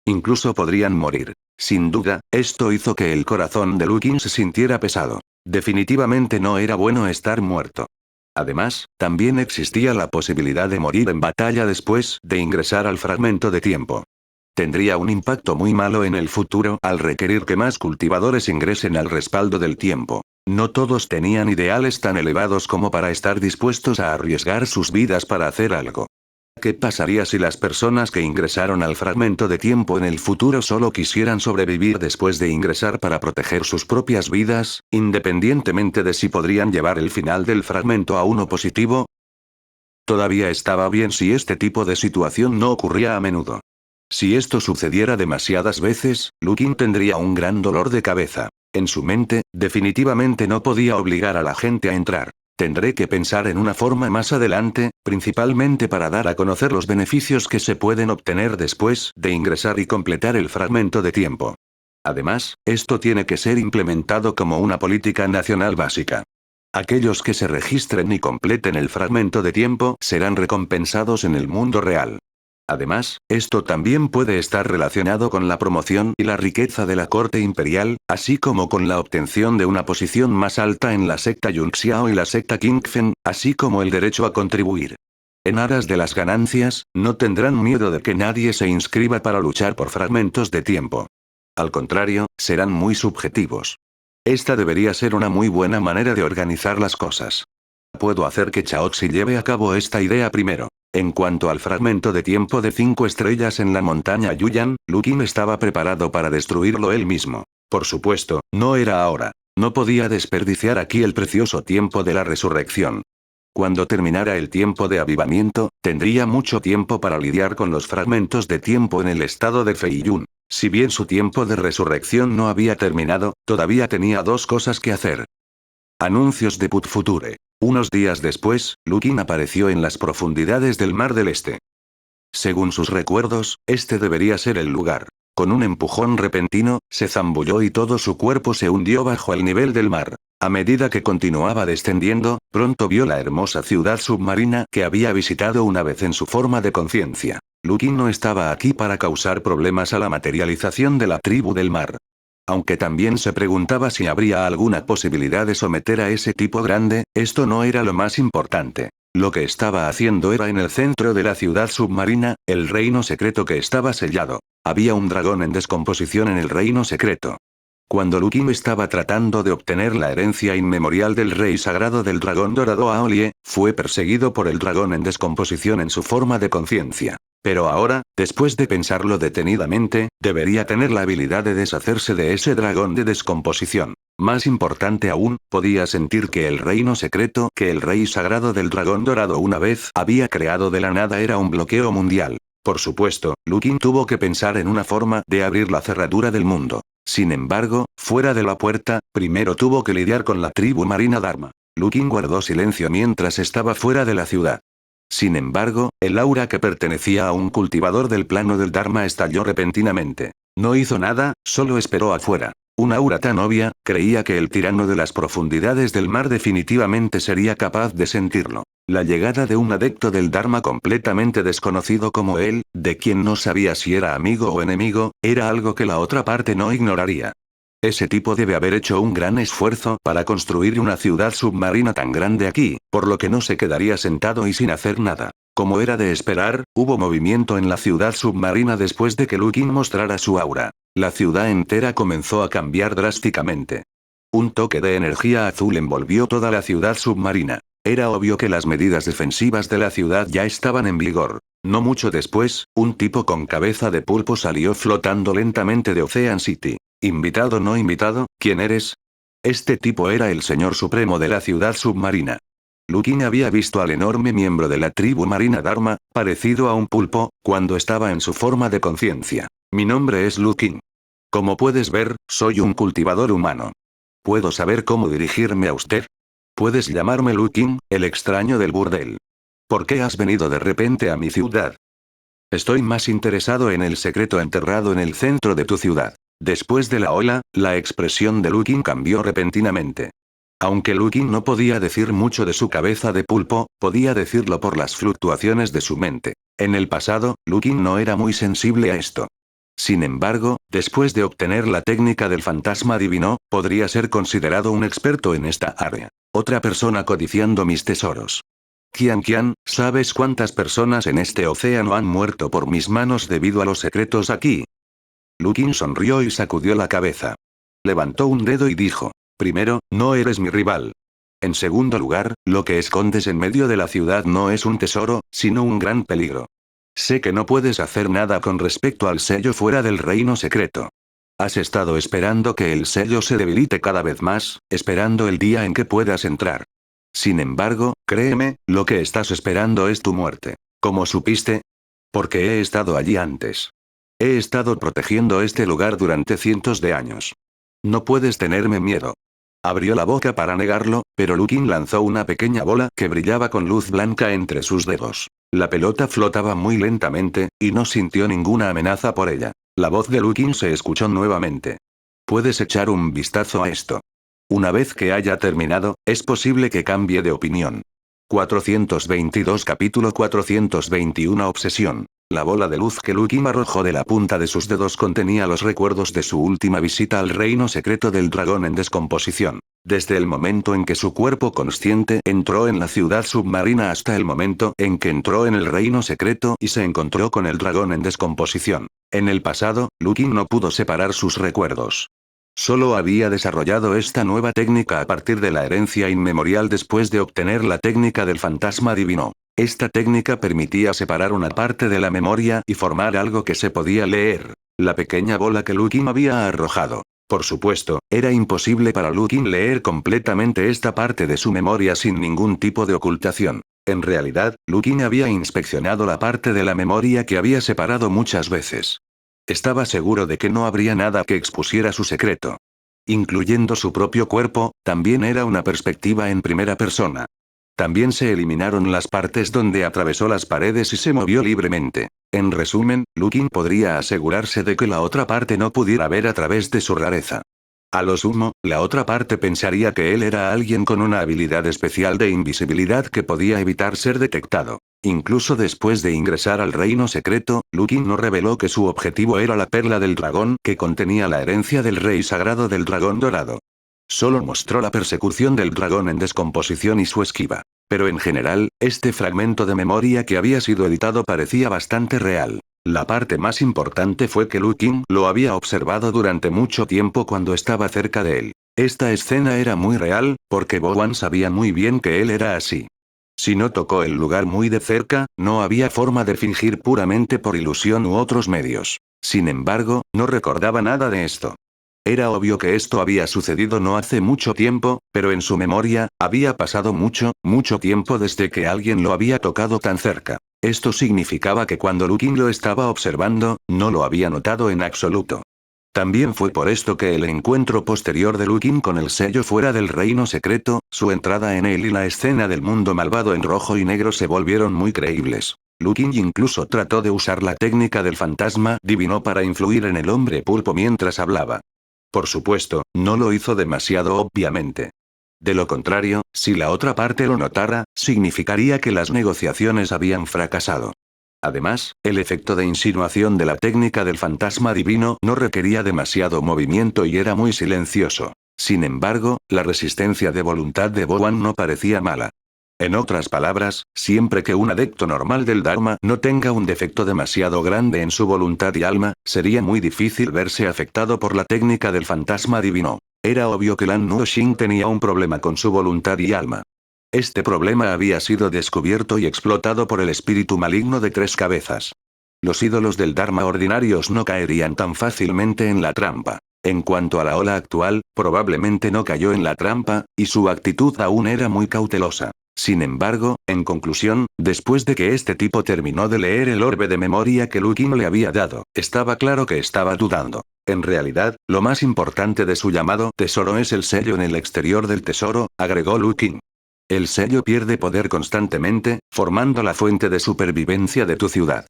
Incluso podrían morir. Sin duda, esto hizo que el corazón de Lukin se sintiera pesado. Definitivamente no era bueno estar muerto. Además, también existía la posibilidad de morir en batalla después de ingresar al fragmento de tiempo. Tendría un impacto muy malo en el futuro al requerir que más cultivadores ingresen al respaldo del tiempo. No todos tenían ideales tan elevados como para estar dispuestos a arriesgar sus vidas para hacer algo. ¿Qué pasaría si las personas que ingresaron al fragmento de tiempo en el futuro solo quisieran sobrevivir después de ingresar para proteger sus propias vidas, independientemente de si podrían llevar el final del fragmento a uno positivo? Todavía estaba bien si este tipo de situación no ocurría a menudo. Si esto sucediera demasiadas veces, Lukin tendría un gran dolor de cabeza. En su mente, definitivamente no podía obligar a la gente a entrar. Tendré que pensar en una forma más adelante, principalmente para dar a conocer los beneficios que se pueden obtener después de ingresar y completar el fragmento de tiempo. Además, esto tiene que ser implementado como una política nacional básica. Aquellos que se registren y completen el fragmento de tiempo serán recompensados en el mundo real. Además, esto también puede estar relacionado con la promoción y la riqueza de la corte imperial, así como con la obtención de una posición más alta en la secta Yunxiao y la secta Qingfen, así como el derecho a contribuir. En aras de las ganancias, no tendrán miedo de que nadie se inscriba para luchar por fragmentos de tiempo. Al contrario, serán muy subjetivos. Esta debería ser una muy buena manera de organizar las cosas. Puedo hacer que Chaoxi lleve a cabo esta idea primero. En cuanto al fragmento de tiempo de 5 estrellas en la montaña Yuyan, Lukin estaba preparado para destruirlo él mismo. Por supuesto, no era ahora. No podía desperdiciar aquí el precioso tiempo de la resurrección. Cuando terminara el tiempo de avivamiento, tendría mucho tiempo para lidiar con los fragmentos de tiempo en el estado de Feiyun. Si bien su tiempo de resurrección no había terminado, todavía tenía 2 cosas que hacer. Anuncios de Put Future. Unos días después, Lukin apareció en las profundidades del Mar del Este. Según sus recuerdos, este debería ser el lugar. Con un empujón repentino, se zambulló y todo su cuerpo se hundió bajo el nivel del mar. A medida que continuaba descendiendo, pronto vio la hermosa ciudad submarina que había visitado una vez en su forma de conciencia. Lukin no estaba aquí para causar problemas a la materialización de la tribu del mar. Aunque también se preguntaba si habría alguna posibilidad de someter a ese tipo grande, esto no era lo más importante. Lo que estaba haciendo era en el centro de la ciudad submarina, el reino secreto que estaba sellado. Había un dragón en descomposición en el reino secreto. Cuando Lukin estaba tratando de obtener la herencia inmemorial del rey sagrado del dragón dorado Aolie, fue perseguido por el dragón en descomposición en su forma de conciencia. Pero ahora, después de pensarlo detenidamente, debería tener la habilidad de deshacerse de ese dragón de descomposición. Más importante aún, podía sentir que el reino secreto que el rey sagrado del dragón dorado una vez había creado de la nada era un bloqueo mundial. Por supuesto, Lukin tuvo que pensar en una forma de abrir la cerradura del mundo. Sin embargo, fuera de la puerta, primero tuvo que lidiar con la tribu marina Dharma. Lukin guardó silencio mientras estaba fuera de la ciudad. Sin embargo, el aura que pertenecía a un cultivador del plano del Dharma estalló repentinamente. No hizo nada, solo esperó afuera. Un aura tan obvia, creía que el tirano de las profundidades del mar definitivamente sería capaz de sentirlo. La llegada de un adepto del Dharma completamente desconocido como él, de quien no sabía si era amigo o enemigo, era algo que la otra parte no ignoraría. Ese tipo debe haber hecho un gran esfuerzo para construir una ciudad submarina tan grande aquí, por lo que no se quedaría sentado y sin hacer nada. Como era de esperar, hubo movimiento en la ciudad submarina después de que Lukin mostrara su aura. La ciudad entera comenzó a cambiar drásticamente. Un toque de energía azul envolvió toda la ciudad submarina. Era obvio que las medidas defensivas de la ciudad ya estaban en vigor. No mucho después, un tipo con cabeza de pulpo salió flotando lentamente de Ocean City. ¿Invitado no invitado? ¿Quién eres? Este tipo era el señor supremo de la ciudad submarina. Lukin había visto al enorme miembro de la tribu marina Dharma, parecido a un pulpo, cuando estaba en su forma de conciencia. Mi nombre es Lukin. Como puedes ver, soy un cultivador humano. ¿Puedo saber cómo dirigirme a usted? Puedes llamarme Lukin, el extraño del burdel. ¿Por qué has venido de repente a mi ciudad? Estoy más interesado en el secreto enterrado en el centro de tu ciudad. Después de la ola, la expresión de Lukin cambió repentinamente. Aunque Lukin no podía decir mucho de su cabeza de pulpo, podía decirlo por las fluctuaciones de su mente. En el pasado, Lukin no era muy sensible a esto. Sin embargo, después de obtener la técnica del fantasma divino, podría ser considerado un experto en esta área. Otra persona codiciando mis tesoros. Qian, ¿sabes cuántas personas en este océano han muerto por mis manos debido a los secretos aquí? Lukin sonrió y sacudió la cabeza. Levantó un dedo y dijo: primero, no eres mi rival. En segundo lugar, lo que escondes en medio de la ciudad no es un tesoro, sino un gran peligro. Sé que no puedes hacer nada con respecto al sello fuera del reino secreto. Has estado esperando que el sello se debilite cada vez más, esperando el día en que puedas entrar. Sin embargo, créeme, lo que estás esperando es tu muerte. ¿Cómo supiste? Porque he estado allí antes. He estado protegiendo este lugar durante cientos de años. No puedes tenerme miedo. Abrió la boca para negarlo, pero Lukin lanzó una pequeña bola que brillaba con luz blanca entre sus dedos. La pelota flotaba muy lentamente, y no sintió ninguna amenaza por ella. La voz de Lukin se escuchó nuevamente. Puedes echar un vistazo a esto. Una vez que haya terminado, es posible que cambie de opinión. 422 Capítulo 421 Obsesión. La bola de luz que Lukin arrojó de la punta de sus dedos contenía los recuerdos de su última visita al reino secreto del dragón en descomposición. Desde el momento en que su cuerpo consciente entró en la ciudad submarina hasta el momento en que entró en el reino secreto y se encontró con el dragón en descomposición. En el pasado, Lukin no pudo separar sus recuerdos. Solo había desarrollado esta nueva técnica a partir de la herencia inmemorial después de obtener la técnica del fantasma divino. Esta técnica permitía separar una parte de la memoria y formar algo que se podía leer. La pequeña bola que Lukin había arrojado. Por supuesto, era imposible para Lukin leer completamente esta parte de su memoria sin ningún tipo de ocultación. En realidad, Lukin había inspeccionado la parte de la memoria que había separado muchas veces. Estaba seguro de que no habría nada que expusiera su secreto. Incluyendo su propio cuerpo, también era una perspectiva en primera persona. También se eliminaron las partes donde atravesó las paredes y se movió libremente. En resumen, Lukin podría asegurarse de que la otra parte no pudiera ver a través de su rareza. A lo sumo, la otra parte pensaría que él era alguien con una habilidad especial de invisibilidad que podía evitar ser detectado. Incluso después de ingresar al reino secreto, Lukin no reveló que su objetivo era la perla del dragón que contenía la herencia del rey sagrado del dragón dorado. Solo mostró la persecución del dragón en descomposición y su esquiva. Pero en general, este fragmento de memoria que había sido editado parecía bastante real. La parte más importante fue que Lukin lo había observado durante mucho tiempo cuando estaba cerca de él. Esta escena era muy real, porque Bowen sabía muy bien que él era así. Si no tocó el lugar muy de cerca, no había forma de fingir puramente por ilusión u otros medios. Sin embargo, no recordaba nada de esto. Era obvio que esto había sucedido no hace mucho tiempo, pero en su memoria, había pasado mucho, mucho tiempo desde que alguien lo había tocado tan cerca. Esto significaba que cuando Lukin lo estaba observando, no lo había notado en absoluto. También fue por esto que el encuentro posterior de Lukin con el sello fuera del reino secreto, su entrada en él y la escena del mundo malvado en rojo y negro se volvieron muy creíbles. Lukin incluso trató de usar la técnica del fantasma divino para influir en el hombre pulpo mientras hablaba. Por supuesto, no lo hizo demasiado obviamente. De lo contrario, si la otra parte lo notara, significaría que las negociaciones habían fracasado. Además, el efecto de insinuación de la técnica del fantasma divino no requería demasiado movimiento y era muy silencioso. Sin embargo, la resistencia de voluntad de Bowen no parecía mala. En otras palabras, siempre que un adepto normal del Dharma no tenga un defecto demasiado grande en su voluntad y alma, sería muy difícil verse afectado por la técnica del fantasma divino. Era obvio que Lan Nuoxing tenía un problema con su voluntad y alma. Este problema había sido descubierto y explotado por el espíritu maligno de tres cabezas. Los ídolos del Dharma ordinarios no caerían tan fácilmente en la trampa. En cuanto a la ola actual, probablemente no cayó en la trampa, y su actitud aún era muy cautelosa. Sin embargo, en conclusión, después de que este tipo terminó de leer el orbe de memoria que Lu Qin le había dado, estaba claro que estaba dudando. En realidad, lo más importante de su llamado tesoro es el sello en el exterior del tesoro, agregó Lu Qin. El sello pierde poder constantemente, formando la fuente de supervivencia de tu ciudad.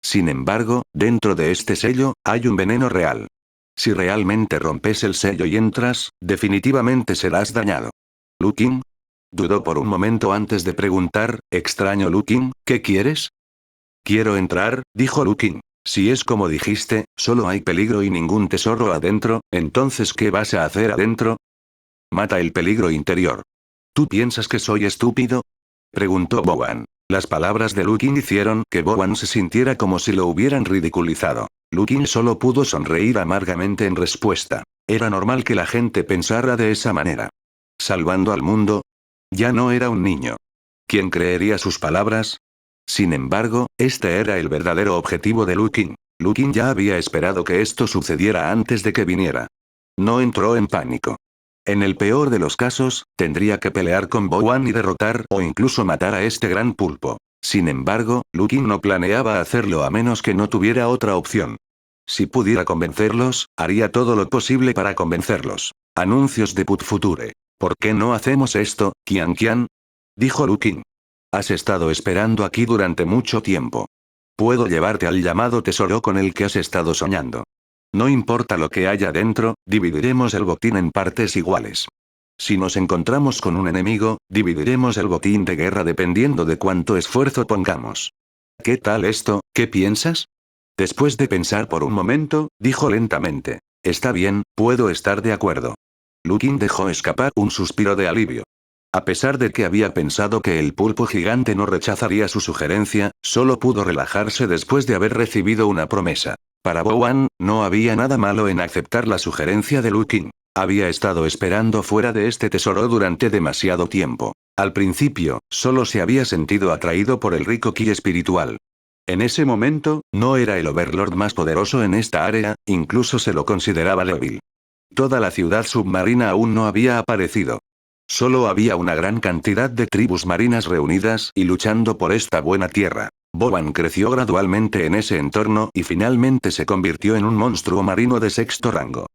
Sin embargo, dentro de este sello, hay un veneno real. Si realmente rompes el sello y entras, definitivamente serás dañado. Lu Qin dudó por un momento antes de preguntar, extraño Lu Qin, ¿qué quieres? Quiero entrar, dijo Lu Qin. Si es como dijiste, solo hay peligro y ningún tesoro adentro, entonces ¿qué vas a hacer adentro? Mata el peligro interior. ¿Tú piensas que soy estúpido? Preguntó Bowen. Las palabras de Lu Qin hicieron que Bowen se sintiera como si lo hubieran ridiculizado. Lu Qin solo pudo sonreír amargamente en respuesta. Era normal que la gente pensara de esa manera. Salvando al mundo. Ya no era un niño. ¿Quién creería sus palabras? Sin embargo, este era el verdadero objetivo de Lu Qin. Lu Qin ya había esperado que esto sucediera antes de que viniera. No entró en pánico. En el peor de los casos, tendría que pelear con Bowen y derrotar o incluso matar a este gran pulpo. Sin embargo, Lu Qin no planeaba hacerlo a menos que no tuviera otra opción. Si pudiera convencerlos, haría todo lo posible para convencerlos. Anuncios de Put Future. ¿Por qué no hacemos esto, Qian Qian? Dijo Lu Qin. Has estado esperando aquí durante mucho tiempo. Puedo llevarte al llamado tesoro con el que has estado soñando. No importa lo que haya dentro, dividiremos el botín en partes iguales. Si nos encontramos con un enemigo, dividiremos el botín de guerra dependiendo de cuánto esfuerzo pongamos. ¿Qué tal esto? ¿Qué piensas? Después de pensar por un momento, dijo lentamente. Está bien, puedo estar de acuerdo. Lu Qin dejó escapar un suspiro de alivio. A pesar de que había pensado que el pulpo gigante no rechazaría su sugerencia, solo pudo relajarse después de haber recibido una promesa. Para Bowen, no había nada malo en aceptar la sugerencia de Lu Qin. Había estado esperando fuera de este tesoro durante demasiado tiempo. Al principio, solo se había sentido atraído por el rico ki espiritual. En ese momento, no era el Overlord más poderoso en esta área, incluso se lo consideraba débil. Toda la ciudad submarina aún no había aparecido. Solo había una gran cantidad de tribus marinas reunidas y luchando por esta buena tierra. Bowen creció gradualmente en ese entorno y finalmente se convirtió en un monstruo marino de sexto rango.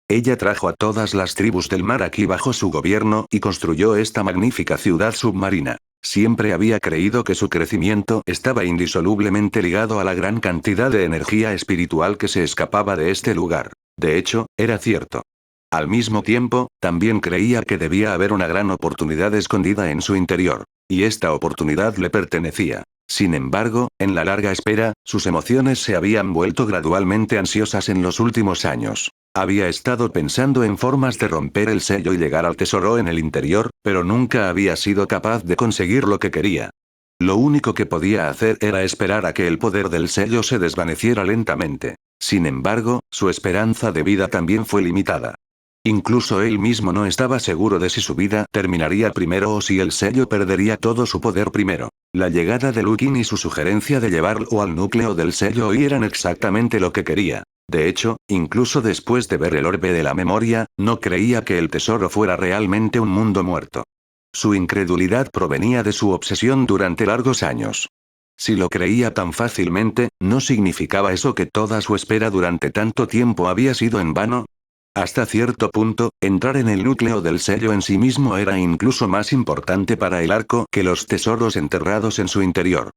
Ella trajo a todas las tribus del mar aquí bajo su gobierno y construyó esta magnífica ciudad submarina. Siempre había creído que su crecimiento estaba indisolublemente ligado a la gran cantidad de energía espiritual que se escapaba de este lugar. De hecho, era cierto. Al mismo tiempo, también creía que debía haber una gran oportunidad escondida en su interior. Y esta oportunidad le pertenecía. Sin embargo, en la larga espera, sus emociones se habían vuelto gradualmente ansiosas en los últimos años. Había estado pensando en formas de romper el sello y llegar al tesoro en el interior, pero nunca había sido capaz de conseguir lo que quería. Lo único que podía hacer era esperar a que el poder del sello se desvaneciera lentamente. Sin embargo, su esperanza de vida también fue limitada. Incluso él mismo no estaba seguro de si su vida terminaría primero o si el sello perdería todo su poder primero. La llegada de Lu Qin y su sugerencia de llevarlo al núcleo del sello hoy eran exactamente lo que quería. De hecho, incluso después de ver el orbe de la memoria, no creía que el tesoro fuera realmente un mundo muerto. Su incredulidad provenía de su obsesión durante largos años. Si lo creía tan fácilmente, ¿no significaba eso que toda su espera durante tanto tiempo había sido en vano? Hasta cierto punto, entrar en el núcleo del sello en sí mismo era incluso más importante para el arco que los tesoros enterrados en su interior.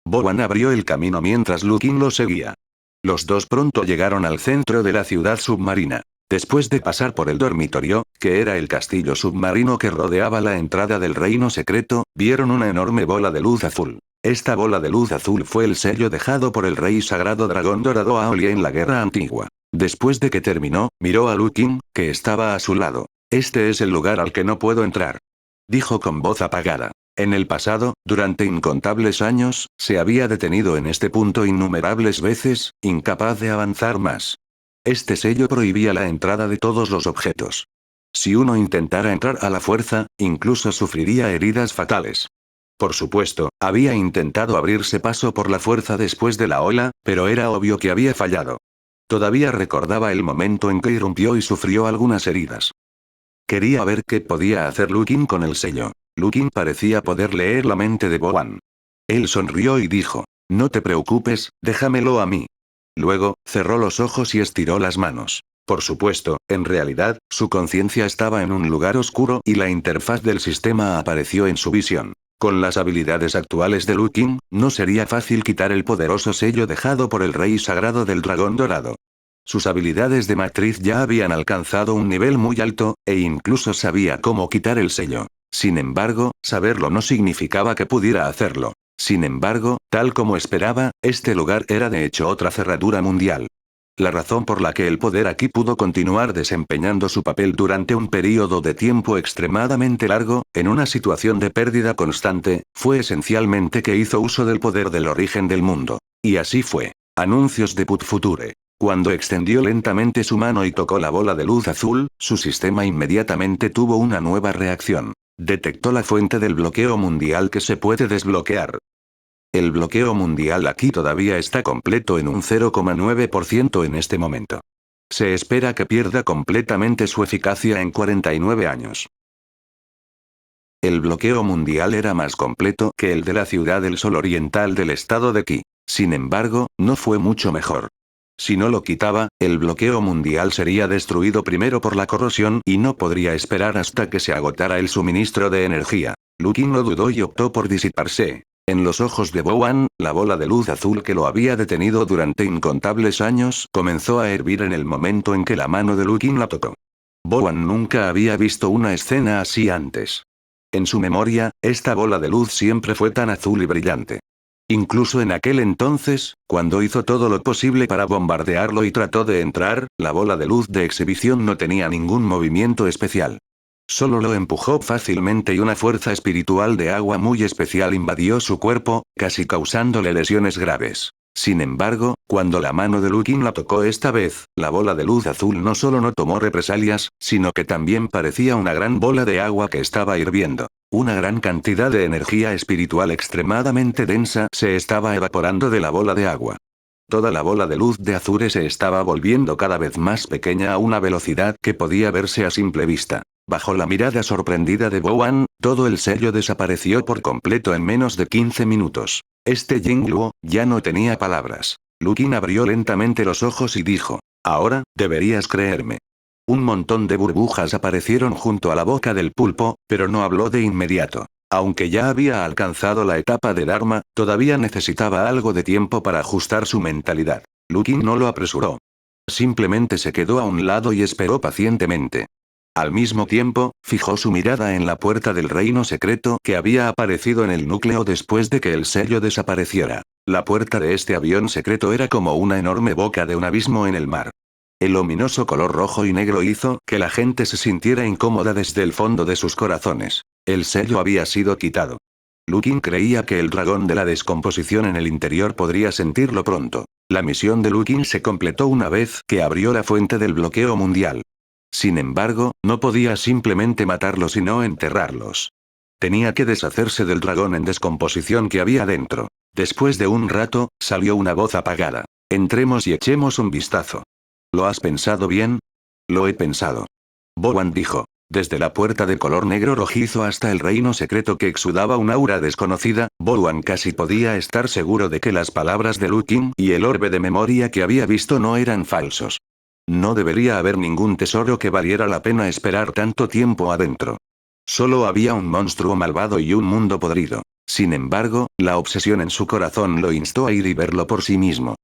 Bowen abrió el camino mientras Lu Qin lo seguía. Los dos pronto llegaron al centro de la ciudad submarina. Después de pasar por el dormitorio, que era el castillo submarino que rodeaba la entrada del reino secreto, vieron una enorme bola de luz azul. Esta bola de luz azul fue el sello dejado por el rey sagrado dragón dorado Aolie en la guerra antigua. Después de que terminó, miró a Lu Qin, que estaba a su lado. Este es el lugar al que no puedo entrar. Dijo con voz apagada. En el pasado, durante incontables años, se había detenido en este punto innumerables veces, incapaz de avanzar más. Este sello prohibía la entrada de todos los objetos. Si uno intentara entrar a la fuerza, incluso sufriría heridas fatales. Por supuesto, había intentado abrirse paso por la fuerza después de la ola, pero era obvio que había fallado. Todavía recordaba el momento en que irrumpió y sufrió algunas heridas. Quería ver qué podía hacer Lu Qin con el sello. Lukin parecía poder leer la mente de Boan. Él sonrió y dijo: no te preocupes, déjamelo a mí. Luego, cerró los ojos y estiró las manos. Por supuesto, en realidad, su conciencia estaba en un lugar oscuro y la interfaz del sistema apareció en su visión. Con las habilidades actuales de Lukin, no sería fácil quitar el poderoso sello dejado por el rey sagrado del dragón dorado. Sus habilidades de matriz ya habían alcanzado un nivel muy alto, e incluso sabía cómo quitar el sello. Sin embargo, saberlo no significaba que pudiera hacerlo. Sin embargo, tal como esperaba, este lugar era de hecho otra cerradura mundial. La razón por la que el poder aquí pudo continuar desempeñando su papel durante un período de tiempo extremadamente largo, en una situación de pérdida constante, fue esencialmente que hizo uso del poder del origen del mundo. Y así fue. Anuncios de Put Future. Cuando extendió lentamente su mano y tocó la bola de luz azul, su sistema inmediatamente tuvo una nueva reacción. Detectó la fuente del bloqueo mundial que se puede desbloquear. El bloqueo mundial aquí todavía está completo en un 0,9% en este momento. Se espera que pierda completamente su eficacia en 49 años. El bloqueo mundial era más completo que el de la ciudad del Sol Oriental del estado de Qi. Sin embargo, no fue mucho mejor. Si no lo quitaba, el bloqueo mundial sería destruido primero por la corrosión y no podría esperar hasta que se agotara el suministro de energía. Lukin no dudó y optó por disiparse. En los ojos de Boan, la bola de luz azul que lo había detenido durante incontables años comenzó a hervir en el momento en que la mano de Lukin la tocó. Boan nunca había visto una escena así antes. En su memoria, esta bola de luz siempre fue tan azul y brillante. Incluso en aquel entonces, cuando hizo todo lo posible para bombardearlo y trató de entrar, la bola de luz de exhibición no tenía ningún movimiento especial. Solo lo empujó fácilmente y una fuerza espiritual de agua muy especial invadió su cuerpo, casi causándole lesiones graves. Sin embargo, cuando la mano de Lukin la tocó esta vez, la bola de luz azul no solo no tomó represalias, sino que también parecía una gran bola de agua que estaba hirviendo. Una gran cantidad de energía espiritual extremadamente densa se estaba evaporando de la bola de agua. Toda la bola de luz de azure se estaba volviendo cada vez más pequeña a una velocidad que podía verse a simple vista. Bajo la mirada sorprendida de Boan, todo el sello desapareció por completo en menos de 15 minutos. Este Jingluo ya no tenía palabras. Lukin abrió lentamente los ojos y dijo: ahora, deberías creerme. Un montón de burbujas aparecieron junto a la boca del pulpo, pero no habló de inmediato. Aunque ya había alcanzado la etapa de Dharma, todavía necesitaba algo de tiempo para ajustar su mentalidad. Lukin no lo apresuró. Simplemente se quedó a un lado y esperó pacientemente. Al mismo tiempo, fijó su mirada en la puerta del reino secreto que había aparecido en el núcleo después de que el sello desapareciera. La puerta de este avión secreto era como una enorme boca de un abismo en el mar. El ominoso color rojo y negro hizo que la gente se sintiera incómoda desde el fondo de sus corazones. El sello había sido quitado. Lukin creía que el dragón de la descomposición en el interior podría sentirlo pronto. La misión de Lukin se completó una vez que abrió la fuente del bloqueo mundial. Sin embargo, no podía simplemente matarlos sino enterrarlos. Tenía que deshacerse del dragón en descomposición que había dentro. Después de un rato, salió una voz apagada. Entremos y echemos un vistazo. ¿Lo has pensado bien? Lo he pensado. Boan dijo. Desde la puerta de color negro rojizo hasta el reino secreto que exudaba un aura desconocida, Boan casi podía estar seguro de que las palabras de Lukin y el orbe de memoria que había visto no eran falsos. No debería haber ningún tesoro que valiera la pena esperar tanto tiempo adentro. Solo había un monstruo malvado y un mundo podrido. Sin embargo, la obsesión en su corazón lo instó a ir y verlo por sí mismo.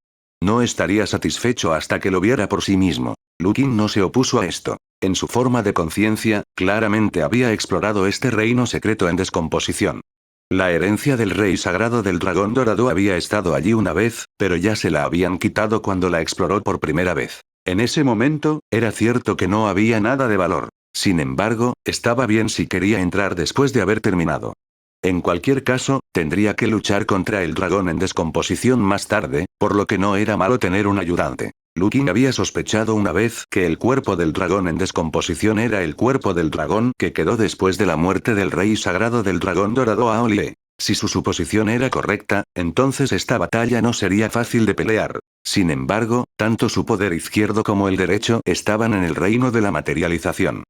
No estaría satisfecho hasta que lo viera por sí mismo. Lukin no se opuso a esto. En su forma de conciencia, claramente había explorado este reino secreto en descomposición. La herencia del rey sagrado del dragón dorado había estado allí una vez, pero ya se la habían quitado cuando la exploró por primera vez. En ese momento, era cierto que no había nada de valor. Sin embargo, estaba bien si quería entrar después de haber terminado. En cualquier caso, tendría que luchar contra el dragón en descomposición más tarde, por lo que no era malo tener un ayudante. Lukin había sospechado una vez que el cuerpo del dragón en descomposición era el cuerpo del dragón que quedó después de la muerte del rey sagrado del dragón dorado Aolie. Si su suposición era correcta, entonces esta batalla no sería fácil de pelear. Sin embargo, tanto su poder izquierdo como el derecho estaban en el reino de la materialización.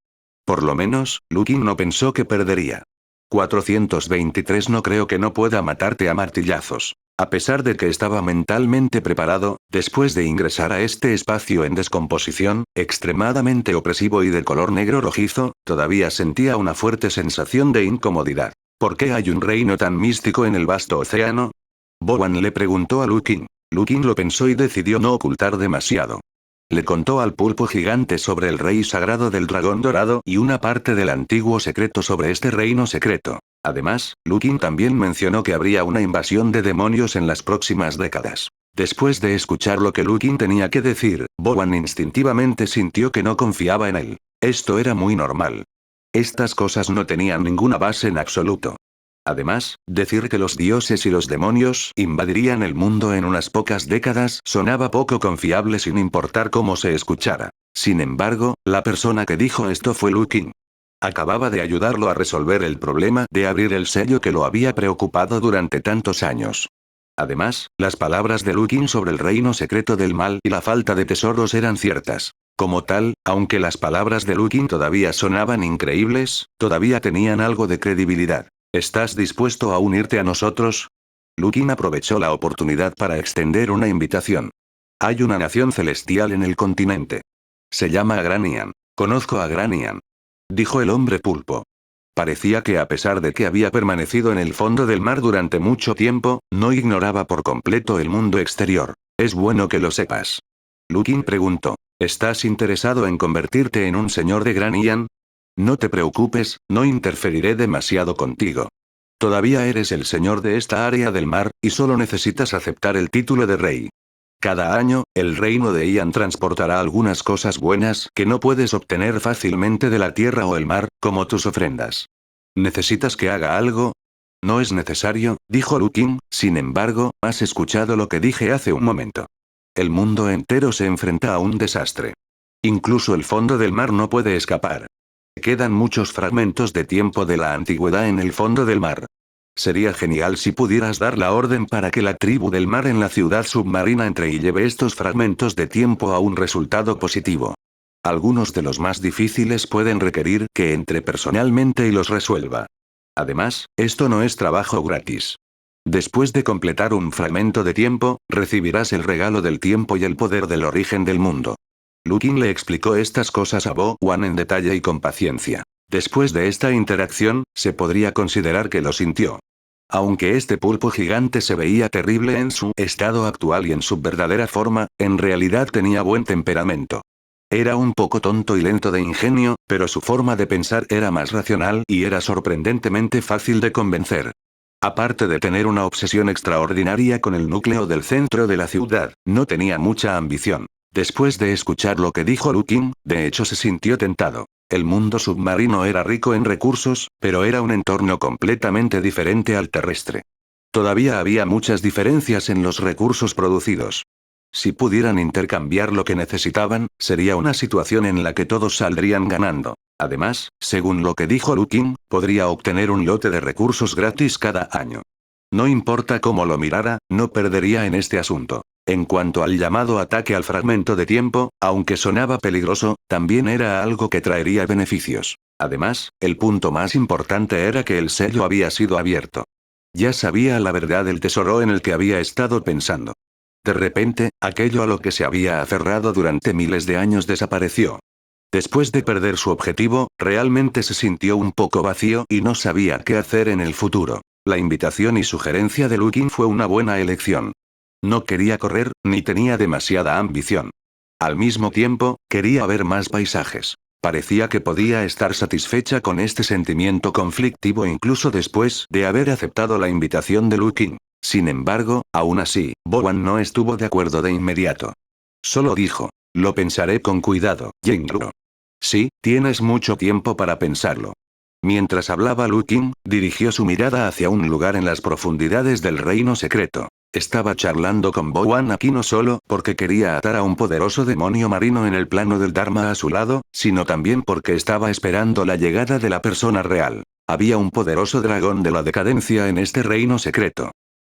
Por lo menos, Lukin no pensó que perdería. 423 No creo que no pueda matarte a martillazos. A pesar de que estaba mentalmente preparado, después de ingresar a este espacio en descomposición, extremadamente opresivo y de color negro rojizo, todavía sentía una fuerte sensación de incomodidad. ¿Por qué hay un reino tan místico en el vasto océano? Bowen le preguntó a Lukin. Lukin lo pensó y decidió no ocultar demasiado. Le contó al pulpo gigante sobre el rey sagrado del dragón dorado y una parte del antiguo secreto sobre este reino secreto. Además, Lukin también mencionó que habría una invasión de demonios en las próximas décadas. Después de escuchar lo que Lukin tenía que decir, Bowen instintivamente sintió que no confiaba en él. Esto era muy normal. Estas cosas no tenían ninguna base en absoluto. Además, decir que los dioses y los demonios invadirían el mundo en unas pocas décadas sonaba poco confiable sin importar cómo se escuchara. Sin embargo, la persona que dijo esto fue Lukin. Acababa de ayudarlo a resolver el problema de abrir el sello que lo había preocupado durante tantos años. Además, las palabras de Lukin sobre el reino secreto del mal y la falta de tesoros eran ciertas. Como tal, aunque las palabras de Lukin todavía sonaban increíbles, todavía tenían algo de credibilidad. ¿Estás dispuesto a unirte a nosotros? Lukin aprovechó la oportunidad para extender una invitación. Hay una nación celestial en el continente. Se llama Agranian. Conozco a Agranian, dijo el hombre pulpo. Parecía que a pesar de que había permanecido en el fondo del mar durante mucho tiempo, no ignoraba por completo el mundo exterior. Es bueno que lo sepas. Lukin preguntó. ¿Estás interesado en convertirte en un señor de Agranian? No te preocupes, no interferiré demasiado contigo. Todavía eres el señor de esta área del mar, y solo necesitas aceptar el título de rey. Cada año, el reino de Ian transportará algunas cosas buenas que no puedes obtener fácilmente de la tierra o el mar, como tus ofrendas. ¿Necesitas que haga algo? No es necesario, dijo Lukin, sin embargo, has escuchado lo que dije hace un momento. El mundo entero se enfrenta a un desastre. Incluso el fondo del mar no puede escapar. Quedan muchos fragmentos de tiempo de la antigüedad en el fondo del mar. Sería genial si pudieras dar la orden para que la tribu del mar en la ciudad submarina entre y lleve estos fragmentos de tiempo a un resultado positivo. Algunos de los más difíciles pueden requerir que entre personalmente y los resuelva. Además, esto no es trabajo gratis. Después de completar un fragmento de tiempo, recibirás el regalo del tiempo y el poder del origen del mundo. Lukin le explicó estas cosas a Bowen en detalle y con paciencia. Después de esta interacción, se podría considerar que lo sintió. Aunque este pulpo gigante se veía terrible en su estado actual y en su verdadera forma, en realidad tenía buen temperamento. Era un poco tonto y lento de ingenio, pero su forma de pensar era más racional y era sorprendentemente fácil de convencer. Aparte de tener una obsesión extraordinaria con el núcleo del centro de la ciudad, no tenía mucha ambición. Después de escuchar lo que dijo Lukin, de hecho se sintió tentado. El mundo submarino era rico en recursos, pero era un entorno completamente diferente al terrestre. Todavía había muchas diferencias en los recursos producidos. Si pudieran intercambiar lo que necesitaban, sería una situación en la que todos saldrían ganando. Además, según lo que dijo Lukin, podría obtener un lote de recursos gratis cada año. No importa cómo lo mirara, no perdería en este asunto. En cuanto al llamado ataque al fragmento de tiempo, aunque sonaba peligroso, también era algo que traería beneficios. Además, el punto más importante era que el sello había sido abierto. Ya sabía la verdad del tesoro en el que había estado pensando. De repente, aquello a lo que se había aferrado durante miles de años desapareció. Después de perder su objetivo, realmente se sintió un poco vacío y no sabía qué hacer en el futuro. La invitación y sugerencia de Lukin fue una buena elección. No quería correr, ni tenía demasiada ambición. Al mismo tiempo, quería ver más paisajes. Parecía que podía estar satisfecha con este sentimiento conflictivo incluso después de haber aceptado la invitación de Lukin. Sin embargo, aún así, Bowen no estuvo de acuerdo de inmediato. Solo dijo, lo pensaré con cuidado, Yinglu. Sí, tienes mucho tiempo para pensarlo. Mientras hablaba Lukin, dirigió su mirada hacia un lugar en las profundidades del reino secreto. Estaba charlando con Bowen aquí no solo porque quería atar a un poderoso demonio marino en el plano del Dharma a su lado, sino también porque estaba esperando la llegada de la persona real. Había un poderoso dragón de la decadencia en este reino secreto.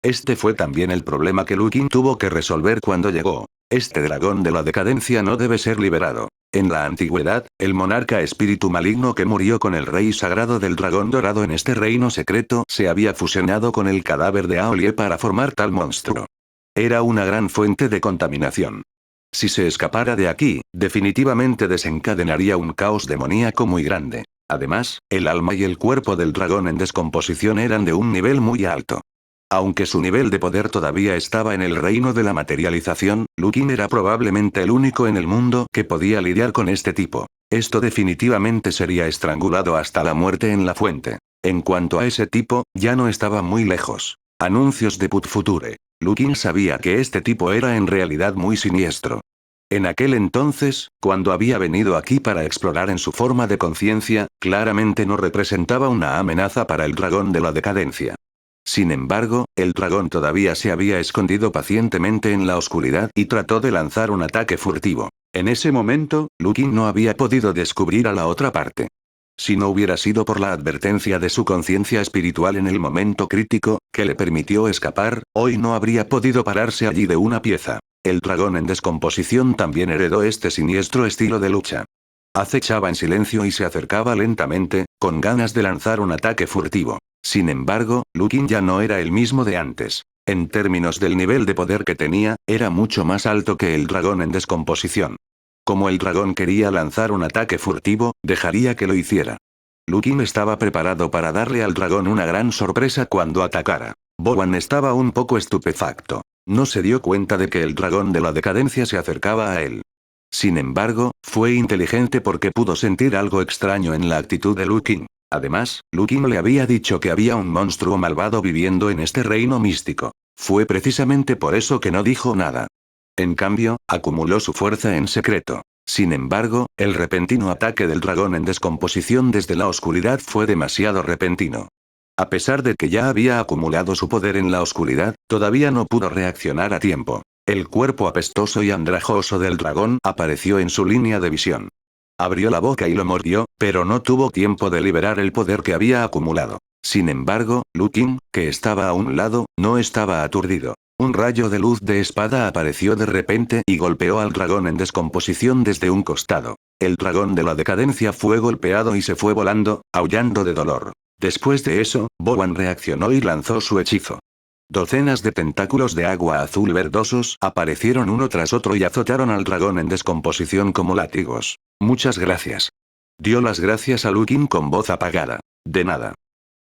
Este fue también el problema que Lukin tuvo que resolver cuando llegó. Este dragón de la decadencia no debe ser liberado. En la antigüedad, el monarca espíritu maligno que murió con el rey sagrado del dragón dorado en este reino secreto se había fusionado con el cadáver de Aolie para formar tal monstruo. Era una gran fuente de contaminación. Si se escapara de aquí, definitivamente desencadenaría un caos demoníaco muy grande. Además, el alma y el cuerpo del dragón en descomposición eran de un nivel muy alto. Aunque su nivel de poder todavía estaba en el reino de la materialización, Lukin era probablemente el único en el mundo que podía lidiar con este tipo. Esto definitivamente sería estrangulado hasta la muerte en la fuente. En cuanto a ese tipo, ya no estaba muy lejos. Anuncios de Put Future. Lukin sabía que este tipo era en realidad muy siniestro. En aquel entonces, cuando había venido aquí para explorar en su forma de conciencia, claramente no representaba una amenaza para el dragón de la decadencia. Sin embargo, el dragón todavía se había escondido pacientemente en la oscuridad y trató de lanzar un ataque furtivo. En ese momento, Lukin no había podido descubrir a la otra parte. Si no hubiera sido por la advertencia de su conciencia espiritual en el momento crítico, que le permitió escapar, hoy no habría podido pararse allí de una pieza. El dragón en descomposición también heredó este siniestro estilo de lucha. Acechaba en silencio y se acercaba lentamente, con ganas de lanzar un ataque furtivo. Sin embargo, Lukin ya no era el mismo de antes. En términos del nivel de poder que tenía, era mucho más alto que el dragón en descomposición. Como el dragón quería lanzar un ataque furtivo, dejaría que lo hiciera. Lukin estaba preparado para darle al dragón una gran sorpresa cuando atacara. Bowen estaba un poco estupefacto. No se dio cuenta de que el dragón de la decadencia se acercaba a él. Sin embargo, fue inteligente porque pudo sentir algo extraño en la actitud de Lukin. Además, Lukin le había dicho que había un monstruo malvado viviendo en este reino místico. Fue precisamente por eso que no dijo nada. En cambio, acumuló su fuerza en secreto. Sin embargo, el repentino ataque del dragón en descomposición desde la oscuridad fue demasiado repentino. A pesar de que ya había acumulado su poder en la oscuridad, todavía no pudo reaccionar a tiempo. El cuerpo apestoso y andrajoso del dragón apareció en su línea de visión. Abrió la boca y lo mordió, pero no tuvo tiempo de liberar el poder que había acumulado. Sin embargo, Lukin, que estaba a un lado, no estaba aturdido. Un rayo de luz de espada apareció de repente y golpeó al dragón en descomposición desde un costado. El dragón de la decadencia fue golpeado y se fue volando, aullando de dolor. Después de eso, Bowen reaccionó y lanzó su hechizo. Docenas de tentáculos de agua azul verdosos aparecieron uno tras otro y azotaron al dragón en descomposición como látigos. Muchas gracias. Dio las gracias a Lukin con voz apagada. De nada.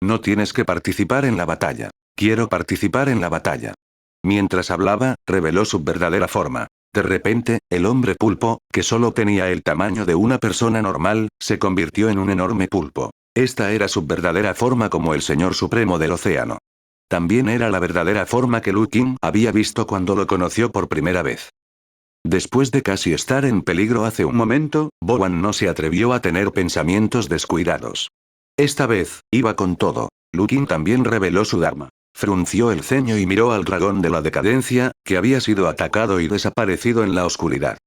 No tienes que participar en la batalla. Quiero participar en la batalla. Mientras hablaba, reveló su verdadera forma. De repente, el hombre pulpo, que solo tenía el tamaño de una persona normal, se convirtió en un enorme pulpo. Esta era su verdadera forma como el Señor Supremo del Océano. También era la verdadera forma que Lukin había visto cuando lo conoció por primera vez. Después de casi estar en peligro hace un momento, Bowen no se atrevió a tener pensamientos descuidados. Esta vez, iba con todo. Lukin también reveló su dharma. Frunció el ceño y miró al dragón de la decadencia, que había sido atacado y desaparecido en la oscuridad.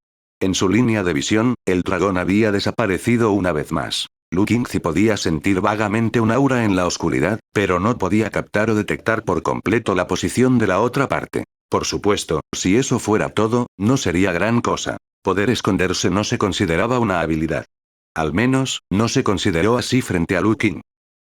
En su línea de visión, el dragón había desaparecido una vez más. Lukin podía sentir vagamente un aura en la oscuridad, pero no podía captar o detectar por completo la posición de la otra parte. Por supuesto, si eso fuera todo, no sería gran cosa. Poder esconderse no se consideraba una habilidad. Al menos, no se consideró así frente a Lukin.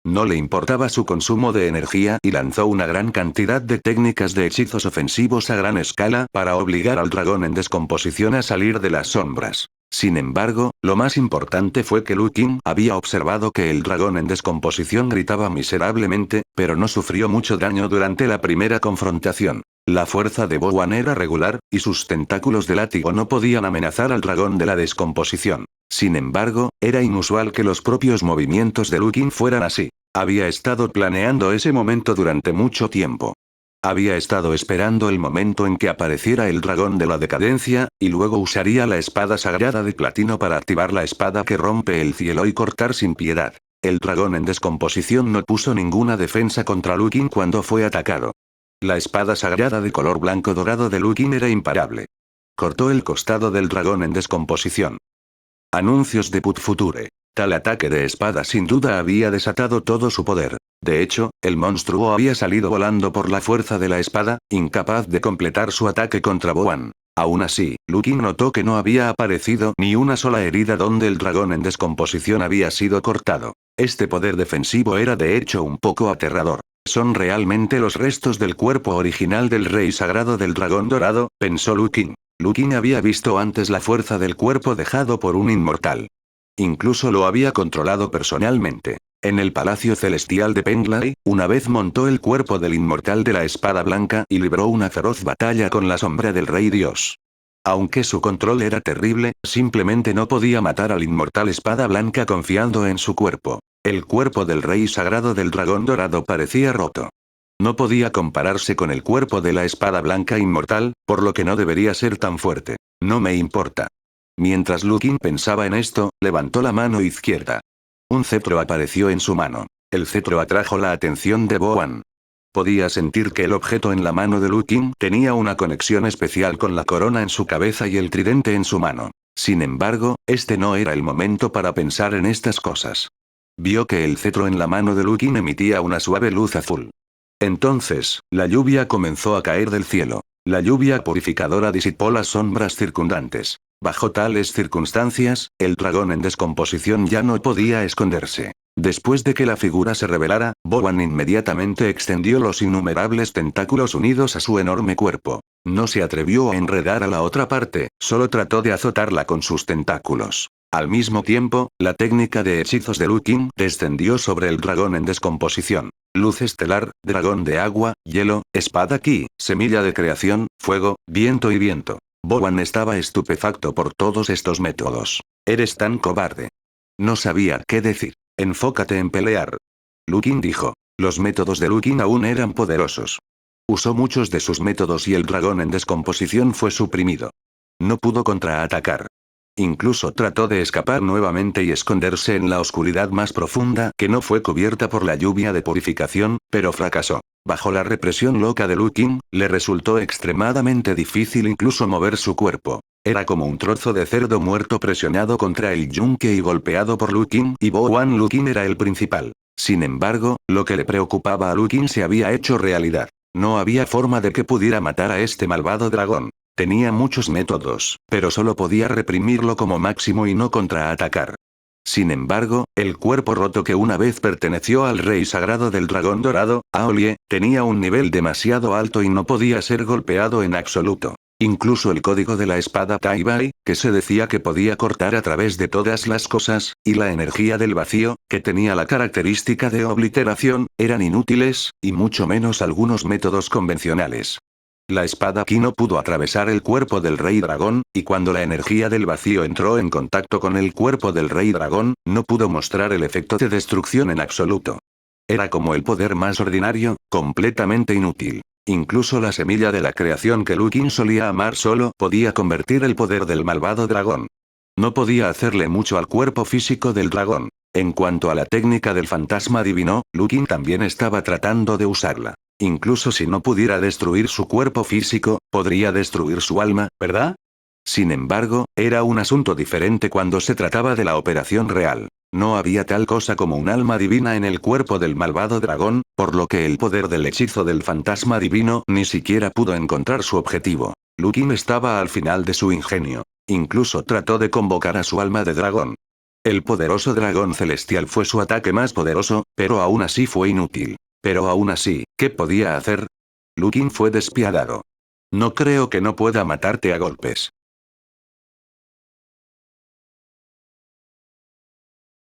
No le importaba su consumo de energía y lanzó una gran cantidad de técnicas de hechizos ofensivos a gran escala para obligar al dragón en descomposición a salir de las sombras. Sin embargo, lo más importante fue que Lukin había observado que el dragón en descomposición gritaba miserablemente, pero no sufrió mucho daño durante la primera confrontación. La fuerza de Bowen era regular, y sus tentáculos de látigo no podían amenazar al dragón de la descomposición. Sin embargo, era inusual que los propios movimientos de Lukin fueran así. Había estado planeando ese momento durante mucho tiempo. Había estado esperando el momento en que apareciera el dragón de la decadencia, y luego usaría la espada sagrada de platino para activar la espada que rompe el cielo y cortar sin piedad. El dragón en descomposición no puso ninguna defensa contra Lukin cuando fue atacado. La espada sagrada de color blanco dorado de Lukin era imparable. Cortó el costado del dragón en descomposición. Anuncios de Put Future. Tal ataque de espada sin duda había desatado todo su poder. De hecho, el monstruo había salido volando por la fuerza de la espada, incapaz de completar su ataque contra Bowen. Aún así, Lukin notó que no había aparecido ni una sola herida donde el dragón en descomposición había sido cortado. Este poder defensivo era de hecho un poco aterrador. ¿Son realmente los restos del cuerpo original del rey sagrado del dragón dorado?, pensó Lukin. Lukin había visto antes la fuerza del cuerpo dejado por un inmortal. Incluso lo había controlado personalmente. En el Palacio Celestial de Penglai, una vez montó el cuerpo del inmortal de la espada blanca y libró una feroz batalla con la sombra del rey dios. Aunque su control era terrible, simplemente no podía matar al inmortal espada blanca confiando en su cuerpo. El cuerpo del rey sagrado del dragón dorado parecía roto. No podía compararse con el cuerpo de la espada blanca inmortal, por lo que no debería ser tan fuerte. No me importa. Mientras Lukin pensaba en esto, levantó la mano izquierda. Un cetro apareció en su mano. El cetro atrajo la atención de Boan. Podía sentir que el objeto en la mano de Lukin tenía una conexión especial con la corona en su cabeza y el tridente en su mano. Sin embargo, este no era el momento para pensar en estas cosas. Vio que el cetro en la mano de Lukin emitía una suave luz azul. Entonces, la lluvia comenzó a caer del cielo. La lluvia purificadora disipó las sombras circundantes. Bajo tales circunstancias, el dragón en descomposición ya no podía esconderse. Después de que la figura se revelara, Boan inmediatamente extendió los innumerables tentáculos unidos a su enorme cuerpo. No se atrevió a enredar a la otra parte, solo trató de azotarla con sus tentáculos. Al mismo tiempo, la técnica de hechizos de Lukin descendió sobre el dragón en descomposición. Luz estelar, dragón de agua, hielo, espada ki, semilla de creación, fuego, viento y viento. Boan estaba estupefacto por todos estos métodos. Eres tan cobarde. No sabía qué decir. Enfócate en pelear. Lukin dijo. Los métodos de Lukin aún eran poderosos. Usó muchos de sus métodos y el dragón en descomposición fue suprimido. No pudo contraatacar. Incluso trató de escapar nuevamente y esconderse en la oscuridad más profunda que no fue cubierta por la lluvia de purificación, pero fracasó. Bajo la represión loca de Lukin, le resultó extremadamente difícil incluso mover su cuerpo. Era como un trozo de cerdo muerto presionado contra el yunque y golpeado por Lukin, y Boan Lukin era el principal. Sin embargo, lo que le preocupaba a Lukin se había hecho realidad. No había forma de que pudiera matar a este malvado dragón. Tenía muchos métodos, pero solo podía reprimirlo como máximo y no contraatacar. Sin embargo, el cuerpo roto que una vez perteneció al rey sagrado del dragón dorado, Aolie, tenía un nivel demasiado alto y no podía ser golpeado en absoluto. Incluso el código de la espada Tai Bai, que se decía que podía cortar a través de todas las cosas, y la energía del vacío, que tenía la característica de obliteración, eran inútiles, y mucho menos algunos métodos convencionales. La espada Ki no pudo atravesar el cuerpo del rey dragón, y cuando la energía del vacío entró en contacto con el cuerpo del rey dragón, no pudo mostrar el efecto de destrucción en absoluto. Era como el poder más ordinario, completamente inútil. Incluso la semilla de la creación que Lukin solía amar solo podía convertir el poder del malvado dragón. No podía hacerle mucho al cuerpo físico del dragón. En cuanto a la técnica del fantasma divino, Lukin también estaba tratando de usarla. Incluso si no pudiera destruir su cuerpo físico, podría destruir su alma, ¿verdad? Sin embargo, era un asunto diferente cuando se trataba de la operación real. No había tal cosa como un alma divina en el cuerpo del malvado dragón, por lo que el poder del hechizo del fantasma divino ni siquiera pudo encontrar su objetivo. Lukin estaba al final de su ingenio. Incluso trató de convocar a su alma de dragón. El poderoso dragón celestial fue su ataque más poderoso, pero aún así fue inútil. Pero aún así, ¿qué podía hacer? Lukin fue despiadado. No creo que no pueda matarte a golpes.